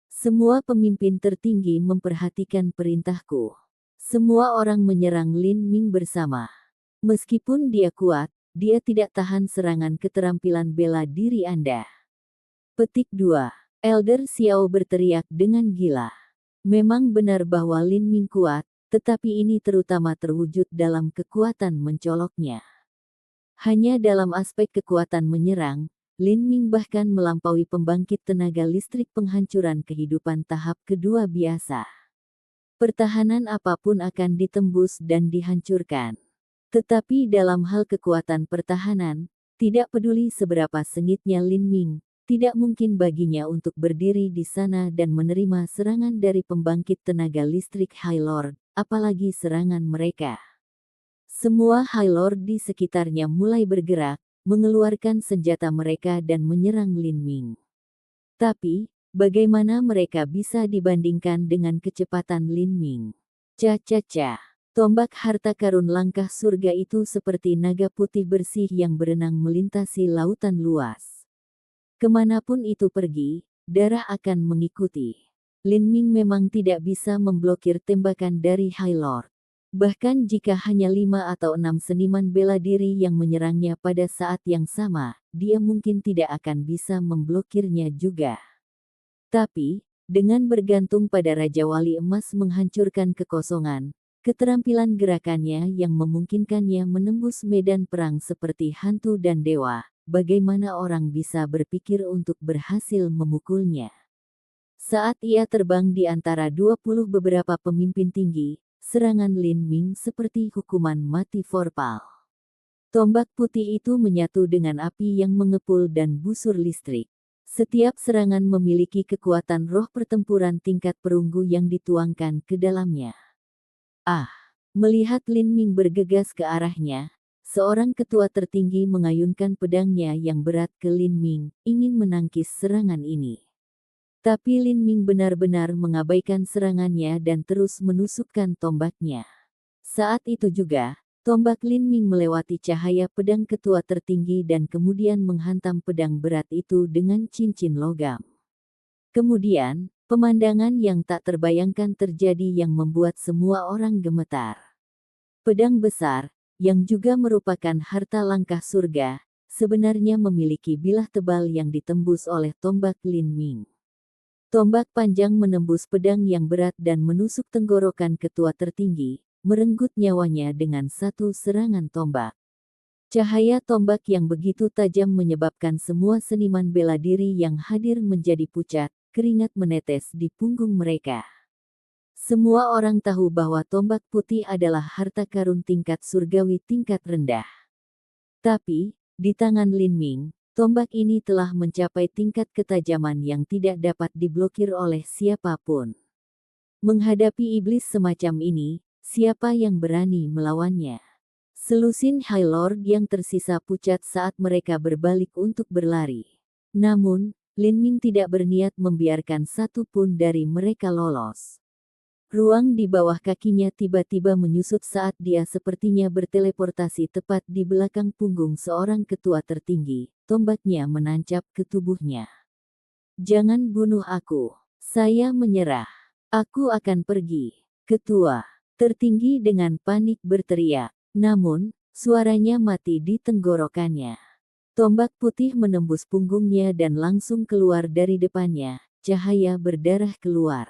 Speaker 1: Semua pemimpin tertinggi memperhatikan perintahku. Semua orang menyerang Lin Ming bersama. Meskipun dia kuat, dia tidak tahan serangan keterampilan bela diri Anda. Petik 2. Elder Xiao berteriak dengan gila. Memang benar bahwa Lin Ming kuat, tetapi ini terutama terwujud dalam kekuatan mencoloknya. Hanya dalam aspek kekuatan menyerang, Lin Ming bahkan melampaui pembangkit tenaga listrik penghancuran kehidupan tahap kedua biasa. Pertahanan apapun akan ditembus dan dihancurkan. Tetapi dalam hal kekuatan pertahanan, tidak peduli seberapa sengitnya Lin Ming, tidak mungkin baginya untuk berdiri di sana dan menerima serangan dari pembangkit tenaga listrik High Lord, apalagi serangan mereka. Semua High Lord di sekitarnya mulai bergerak, mengeluarkan senjata mereka dan menyerang Lin Ming. Tapi, bagaimana mereka bisa dibandingkan dengan kecepatan Lin Ming? Ca-ca-ca. Tombak harta karun langkah surga itu seperti naga putih bersih yang berenang melintasi lautan luas. Kemanapun itu pergi, darah akan mengikuti. Lin Ming memang tidak bisa memblokir tembakan dari High Lord. Bahkan jika hanya 5 atau 6 seniman bela diri yang menyerangnya pada saat yang sama, dia mungkin tidak akan bisa memblokirnya juga. Tapi, dengan bergantung pada Raja Wali Emas menghancurkan kekosongan, keterampilan gerakannya yang memungkinkannya menembus medan perang seperti hantu dan dewa, bagaimana orang bisa berpikir untuk berhasil memukulnya? Saat ia terbang di antara 20 beberapa pemimpin tinggi, serangan Lin Ming seperti hukuman mati forpal. Tombak putih itu menyatu dengan api yang mengepul dan busur listrik. Setiap serangan memiliki kekuatan roh pertempuran tingkat perunggu yang dituangkan ke dalamnya. Melihat Lin Ming bergegas ke arahnya, seorang ketua tertinggi mengayunkan pedangnya yang berat ke Lin Ming, ingin menangkis serangan ini. Tapi Lin Ming benar-benar mengabaikan serangannya dan terus menusukkan tombaknya. Saat itu juga, tombak Lin Ming melewati cahaya pedang ketua tertinggi dan kemudian menghantam pedang berat itu dengan cincin logam. Kemudian, pemandangan yang tak terbayangkan terjadi yang membuat semua orang gemetar. Pedang besar, yang juga merupakan harta langkah surga, sebenarnya memiliki bilah tebal yang ditembus oleh tombak Lin Ming. Tombak panjang menembus pedang yang berat dan menusuk tenggorokan ketua tertinggi, merenggut nyawanya dengan satu serangan tombak. Cahaya tombak yang begitu tajam menyebabkan semua seniman bela diri yang hadir menjadi pucat, keringat menetes di punggung mereka. Semua orang tahu bahwa tombak putih adalah harta karun tingkat surgawi tingkat rendah. Tapi, di tangan Lin Ming, tombak ini telah mencapai tingkat ketajaman yang tidak dapat diblokir oleh siapapun. Menghadapi iblis semacam ini, siapa yang berani melawannya? Selusin High Lord yang tersisa pucat saat mereka berbalik untuk berlari. Namun, Lin Ming tidak berniat membiarkan satu pun dari mereka lolos. Ruang di bawah kakinya tiba-tiba menyusut saat dia sepertinya berteleportasi tepat di belakang punggung seorang ketua tertinggi, tombaknya menancap ke tubuhnya. "Jangan bunuh aku. Saya menyerah. Aku akan pergi." Ketua tertinggi dengan panik berteriak, namun, suaranya mati di tenggorokannya. Tombak putih menembus punggungnya dan langsung keluar dari depannya, cahaya berdarah keluar.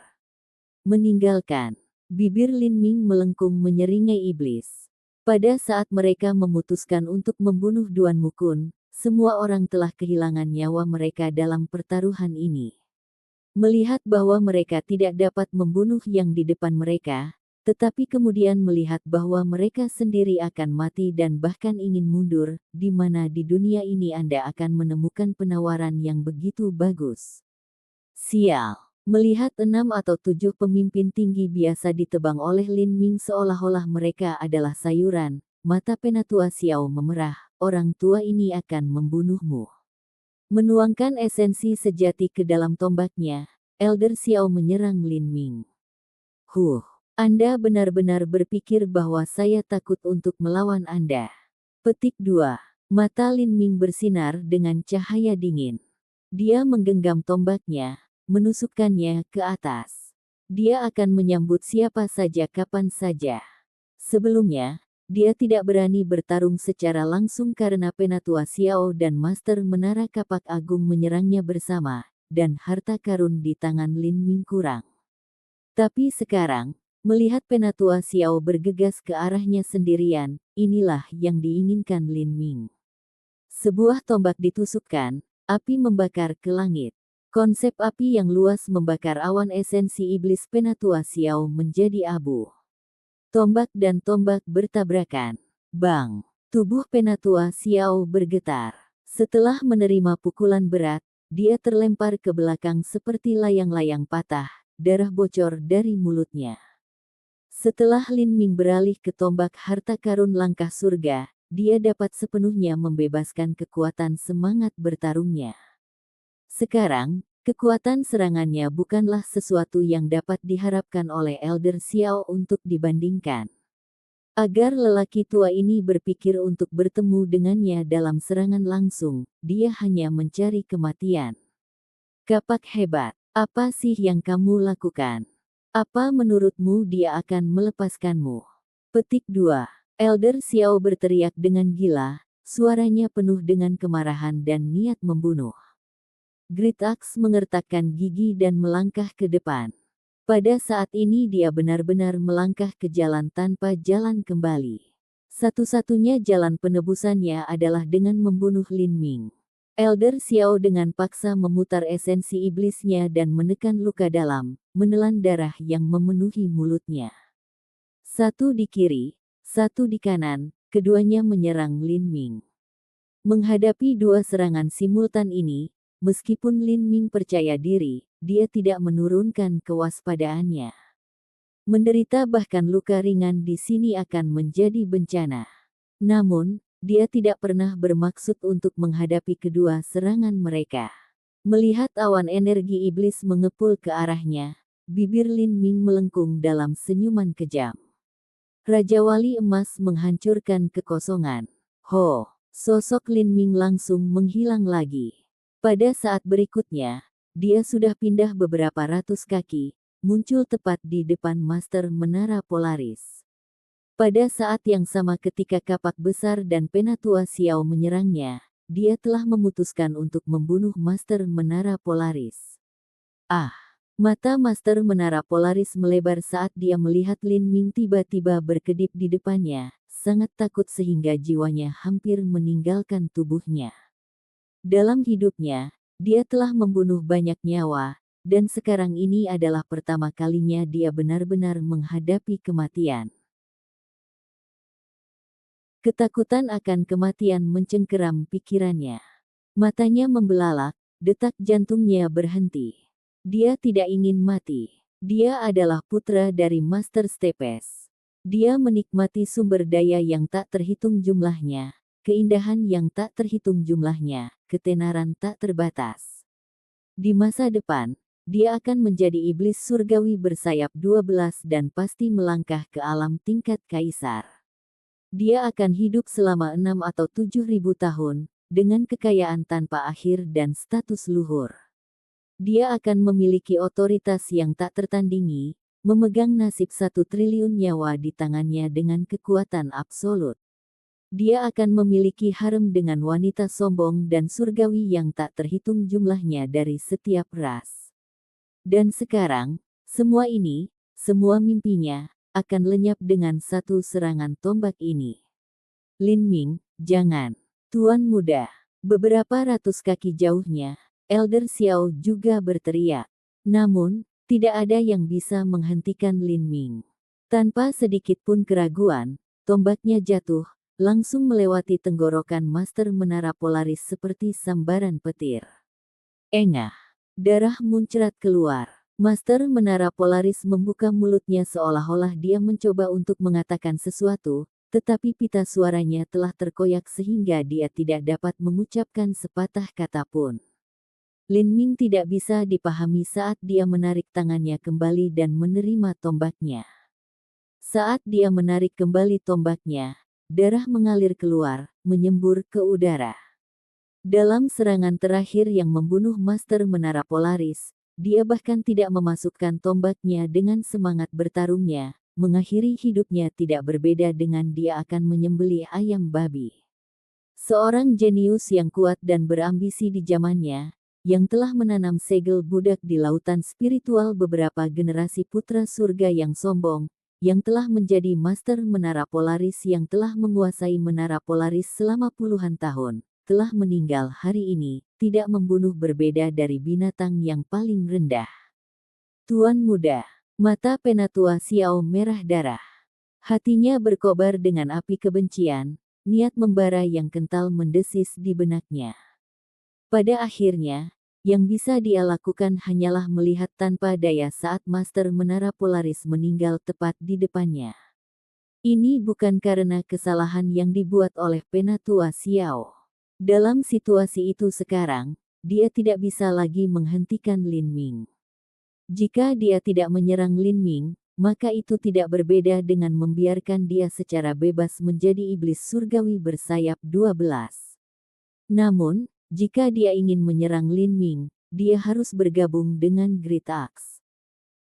Speaker 1: Meninggalkan. Bibir Lin Ming melengkung menyeringai iblis. Pada saat mereka memutuskan untuk membunuh Duan Mukun, semua orang telah kehilangan nyawa mereka dalam pertaruhan ini. Melihat bahwa mereka tidak dapat membunuh yang di depan mereka, tetapi kemudian melihat bahwa mereka sendiri akan mati dan bahkan ingin mundur, di mana di dunia ini Anda akan menemukan penawaran yang begitu bagus. Sial. Melihat 6 atau 7 pemimpin tinggi biasa ditebang oleh Lin Ming seolah-olah mereka adalah sayuran, mata Penatua Xiao memerah, orang tua ini akan membunuhmu. Menuangkan esensi sejati ke dalam tombaknya, Elder Xiao menyerang Lin Ming. Anda benar-benar berpikir bahwa saya takut untuk melawan Anda. Petik 2. Mata Lin Ming bersinar dengan cahaya dingin. Dia menggenggam tombaknya, menusukkannya ke atas. Dia akan menyambut siapa saja kapan saja. Sebelumnya, dia tidak berani bertarung secara langsung karena Penatua Xiao dan Master Menara Kapak Agung menyerangnya bersama, dan harta karun di tangan Lin Ming kurang. Tapi sekarang, melihat Penatua Xiao bergegas ke arahnya sendirian, inilah yang diinginkan Lin Ming. Sebuah tombak ditusukkan, api membakar ke langit. Konsep api yang luas membakar awan esensi iblis Penatua Xiao menjadi abu. Tombak dan tombak bertabrakan. Bang! Tubuh Penatua Xiao bergetar. Setelah menerima pukulan berat, dia terlempar ke belakang seperti layang-layang patah, darah bocor dari mulutnya. Setelah Lin Ming beralih ke tombak harta karun langkah surga, dia dapat sepenuhnya membebaskan kekuatan semangat bertarungnya. Sekarang, kekuatan serangannya bukanlah sesuatu yang dapat diharapkan oleh Elder Xiao untuk dibandingkan. Agar lelaki tua ini berpikir untuk bertemu dengannya dalam serangan langsung, dia hanya mencari kematian. Kapak hebat, apa sih yang kamu lakukan? Apa menurutmu dia akan melepaskanmu? Petik 2. Elder Xiao berteriak dengan gila, suaranya penuh dengan kemarahan dan niat membunuh. Great Axe mengertakkan gigi dan melangkah ke depan. Pada saat ini dia benar-benar melangkah ke jalan tanpa jalan kembali. Satu-satunya jalan penebusannya adalah dengan membunuh Lin Ming. Elder Xiao dengan paksa memutar esensi iblisnya dan menekan luka dalam, menelan darah yang memenuhi mulutnya. Satu di kiri, satu di kanan, keduanya menyerang Lin Ming. Menghadapi dua serangan simultan ini, meskipun Lin Ming percaya diri, dia tidak menurunkan kewaspadaannya. Menderita bahkan luka ringan di sini akan menjadi bencana. Namun, dia tidak pernah bermaksud untuk menghadapi kedua serangan mereka. Melihat awan energi iblis mengepul ke arahnya, bibir Lin Ming melengkung dalam senyuman kejam. Raja Wali Emas menghancurkan kekosongan. Sosok Lin Ming langsung menghilang lagi. Pada saat berikutnya, dia sudah pindah beberapa ratus kaki, muncul tepat di depan Master Menara Polaris. Pada saat yang sama ketika kapak besar dan Penatua Xiao menyerangnya, dia telah memutuskan untuk membunuh Master Menara Polaris. Mata Master Menara Polaris melebar saat dia melihat Lin Ming tiba-tiba berkedip di depannya, sangat takut sehingga jiwanya hampir meninggalkan tubuhnya. Dalam hidupnya, dia telah membunuh banyak nyawa, dan sekarang ini adalah pertama kalinya dia benar-benar menghadapi kematian. Ketakutan akan kematian mencengkeram pikirannya. Matanya membelalak, detak jantungnya berhenti. Dia tidak ingin mati. Dia adalah putra dari Master Stepes. Dia menikmati sumber daya yang tak terhitung jumlahnya, keindahan yang tak terhitung jumlahnya, ketenaran tak terbatas. Di masa depan, dia akan menjadi iblis surgawi bersayap 12 dan pasti melangkah ke alam tingkat kaisar. Dia akan hidup selama 6 atau 7.000 tahun, dengan kekayaan tanpa akhir dan status luhur. Dia akan memiliki otoritas yang tak tertandingi, memegang nasib 1 triliun nyawa di tangannya dengan kekuatan absolut. Dia akan memiliki harem dengan wanita sombong dan surgawi yang tak terhitung jumlahnya dari setiap ras. Dan sekarang, semua ini, semua mimpinya, akan lenyap dengan satu serangan tombak ini. Lin Ming, jangan. Tuan muda. Beberapa ratus kaki jauhnya, Elder Xiao juga berteriak. Namun, tidak ada yang bisa menghentikan Lin Ming. Tanpa sedikit pun keraguan, tombaknya jatuh, langsung melewati tenggorokan Master Menara Polaris seperti sambaran petir. Engah. Darah muncrat keluar. Master Menara Polaris membuka mulutnya seolah-olah dia mencoba untuk mengatakan sesuatu, tetapi pita suaranya telah terkoyak sehingga dia tidak dapat mengucapkan sepatah kata pun. Lin Ming tidak bisa dipahami saat dia menarik tangannya kembali dan menerima tombaknya. Saat dia menarik kembali tombaknya, darah mengalir keluar, menyembur ke udara. Dalam serangan terakhir yang membunuh Master Menara Polaris, dia bahkan tidak memasukkan tombaknya dengan semangat bertarungnya, mengakhiri hidupnya tidak berbeda dengan dia akan menyembelih ayam babi. Seorang jenius yang kuat dan berambisi di zamannya, yang telah menanam segel budak di lautan spiritual beberapa generasi putra surga yang sombong, yang telah menjadi Master Menara Polaris yang telah menguasai Menara Polaris selama puluhan tahun, telah meninggal hari ini, tidak membunuh berbeda dari binatang yang paling rendah. Tuan muda, mata Penatua Xiao merah darah. Hatinya berkobar dengan api kebencian, niat membara yang kental mendesis di benaknya. Pada akhirnya, yang bisa dia lakukan hanyalah melihat tanpa daya saat Master Menara Polaris meninggal tepat di depannya. Ini bukan karena kesalahan yang dibuat oleh Penatua Xiao. Dalam situasi itu sekarang, dia tidak bisa lagi menghentikan Lin Ming. Jika dia tidak menyerang Lin Ming, maka itu tidak berbeda dengan membiarkan dia secara bebas menjadi iblis surgawi bersayap 12. Namun, jika dia ingin menyerang Lin Ming, dia harus bergabung dengan Great Axe.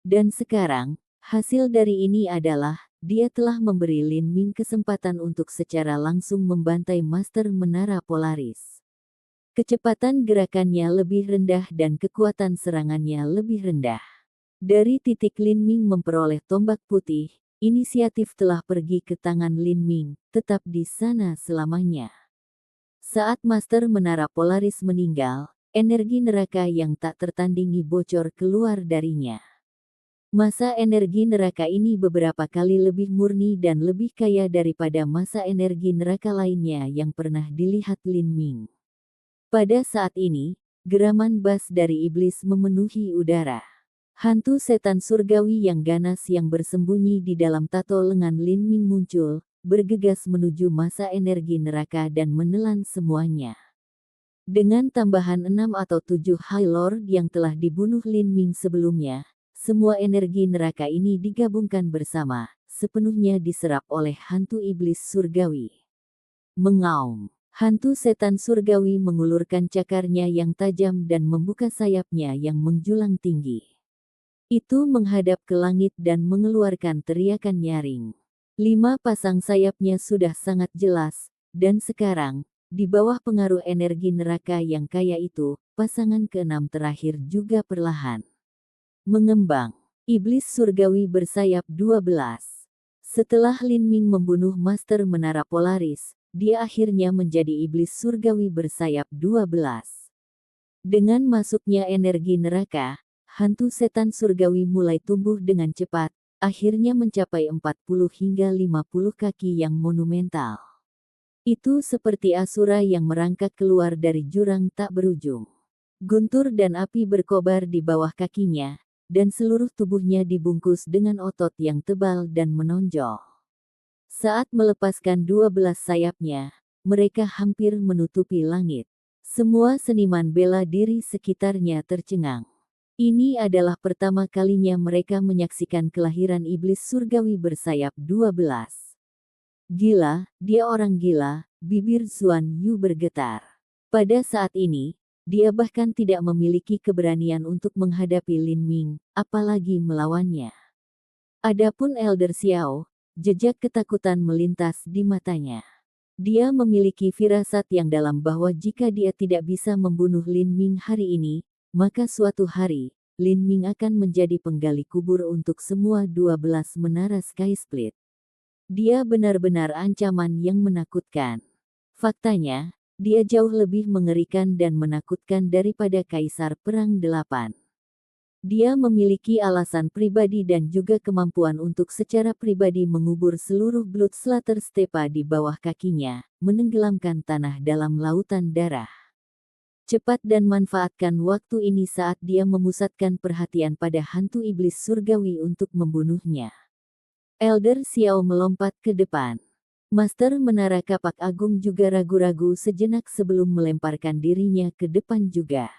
Speaker 1: Dan sekarang, hasil dari ini adalah, dia telah memberi Lin Ming kesempatan untuk secara langsung membantai Master Menara Polaris. Kecepatan gerakannya lebih rendah dan kekuatan serangannya lebih rendah. Dari titik Lin Ming memperoleh tombak putih, inisiatif telah pergi ke tangan Lin Ming, tetap di sana selamanya. Saat Master Menara Polaris meninggal, energi neraka yang tak tertandingi bocor keluar darinya. Masa energi neraka ini beberapa kali lebih murni dan lebih kaya daripada masa energi neraka lainnya yang pernah dilihat Lin Ming. Pada saat ini, geraman bas dari iblis memenuhi udara. Hantu setan surgawi yang ganas yang bersembunyi di dalam tato lengan Lin Ming muncul, bergegas menuju masa energi neraka dan menelan semuanya. Dengan tambahan 6 atau 7 High Lord yang telah dibunuh Lin Ming sebelumnya, semua energi neraka ini digabungkan bersama, sepenuhnya diserap oleh hantu iblis surgawi. Mengaum, hantu setan surgawi mengulurkan cakarnya yang tajam dan membuka sayapnya yang menjulang tinggi. Itu menghadap ke langit dan mengeluarkan teriakan nyaring. 5 pasang sayapnya sudah sangat jelas, dan sekarang, di bawah pengaruh energi neraka yang kaya itu, pasangan ke-6 terakhir juga perlahan mengembang. Iblis surgawi bersayap 12. Setelah Lin Ming membunuh Master Menara Polaris, dia akhirnya menjadi iblis surgawi bersayap 12. Dengan masuknya energi neraka, hantu setan surgawi mulai tumbuh dengan cepat, akhirnya mencapai 40 hingga 50 kaki yang monumental. Itu seperti asura yang merangkak keluar dari jurang tak berujung. Guntur dan api berkobar di bawah kakinya, dan seluruh tubuhnya dibungkus dengan otot yang tebal dan menonjol. Saat melepaskan 12 sayapnya, mereka hampir menutupi langit. Semua seniman bela diri sekitarnya tercengang. Ini adalah pertama kalinya mereka menyaksikan kelahiran iblis surgawi bersayap 12. Gila, dia orang gila, bibir Zuan Yu bergetar. Pada saat ini, dia bahkan tidak memiliki keberanian untuk menghadapi Lin Ming, apalagi melawannya. Adapun Elder Xiao, jejak ketakutan melintas di matanya. Dia memiliki firasat yang dalam bahwa jika dia tidak bisa membunuh Lin Ming hari ini, maka suatu hari, Lin Ming akan menjadi penggali kubur untuk semua 12 menara Sky Split. Dia benar-benar ancaman yang menakutkan. Faktanya, dia jauh lebih mengerikan dan menakutkan daripada Kaisar Perang 8. Dia memiliki alasan pribadi dan juga kemampuan untuk secara pribadi mengubur seluruh Bloodslater Stepa di bawah kakinya, menenggelamkan tanah dalam lautan darah. Cepat dan manfaatkan waktu ini saat dia memusatkan perhatian pada hantu iblis surgawi untuk membunuhnya. Elder Xiao melompat ke depan. Master Menara Kapak Agung juga ragu-ragu sejenak sebelum melemparkan dirinya ke depan juga.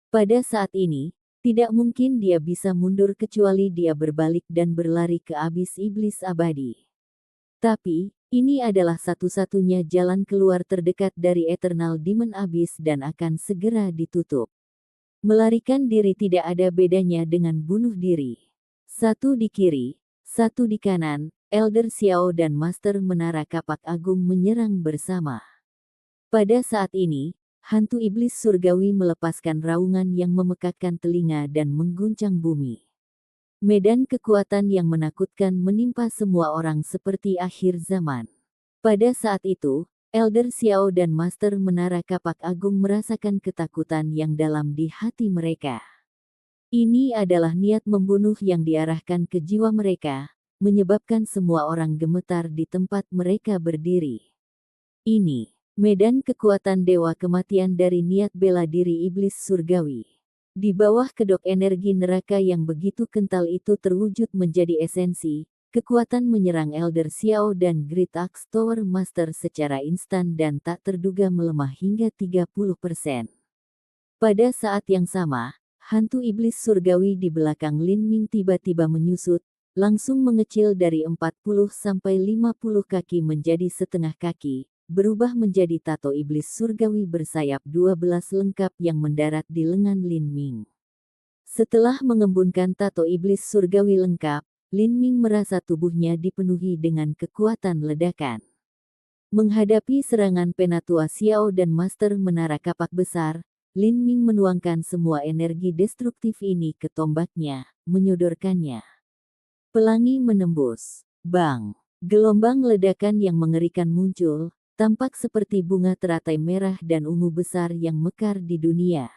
Speaker 1: Pada saat ini, tidak mungkin dia bisa mundur kecuali dia berbalik dan berlari ke abis iblis abadi. Tapi, ini adalah satu-satunya jalan keluar terdekat dari Eternal Demon Abyss dan akan segera ditutup. Melarikan diri tidak ada bedanya dengan bunuh diri. Satu di kiri, satu di kanan, Elder Xiao dan Master Menara Kapak Agung menyerang bersama. Pada saat ini, hantu iblis surgawi melepaskan raungan yang memekakkan telinga dan mengguncang bumi. Medan kekuatan yang menakutkan menimpa semua orang seperti akhir zaman. Pada saat itu, Elder Xiao dan Master Menara Kapak Agung merasakan ketakutan yang dalam di hati mereka. Ini adalah niat membunuh yang diarahkan ke jiwa mereka, menyebabkan semua orang gemetar di tempat mereka berdiri. Ini, medan kekuatan dewa kematian dari niat bela diri iblis surgawi. Di bawah kedok energi neraka yang begitu kental itu terwujud menjadi esensi, kekuatan menyerang Elder Xiao dan Great Axe Tower Master secara instan dan tak terduga melemah hingga 30%. Pada saat yang sama, hantu iblis surgawi di belakang Lin Ming tiba-tiba menyusut, langsung mengecil dari 40-50 kaki menjadi setengah kaki, berubah menjadi tato iblis surgawi bersayap 12 lengkap yang mendarat di lengan Lin Ming. Setelah mengembunkan tato iblis surgawi lengkap, Lin Ming merasa tubuhnya dipenuhi dengan kekuatan ledakan. Menghadapi serangan Penatua Xiao dan Master Menara Kapak Besar, Lin Ming menuangkan semua energi destruktif ini ke tombaknya, menyodorkannya. Pelangi menembus. Bang! Gelombang ledakan yang mengerikan muncul, tampak seperti bunga teratai merah dan ungu besar yang mekar di dunia.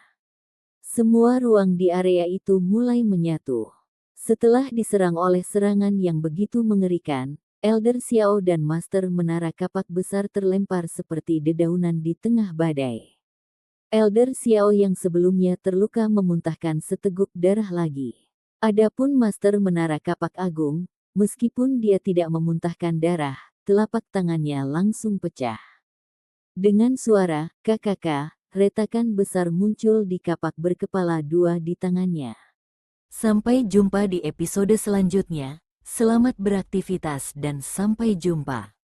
Speaker 1: Semua ruang di area itu mulai menyatu. Setelah diserang oleh serangan yang begitu mengerikan, Elder Xiao dan Master Menara Kapak Besar terlempar seperti dedaunan di tengah badai. Elder Xiao yang sebelumnya terluka memuntahkan seteguk darah lagi. Adapun Master Menara Kapak Agung, meskipun dia tidak memuntahkan darah, telapak tangannya langsung pecah. Dengan suara "kakaka", retakan besar muncul di kapak berkepala dua di tangannya. Sampai jumpa di episode selanjutnya. Selamat beraktivitas dan sampai jumpa.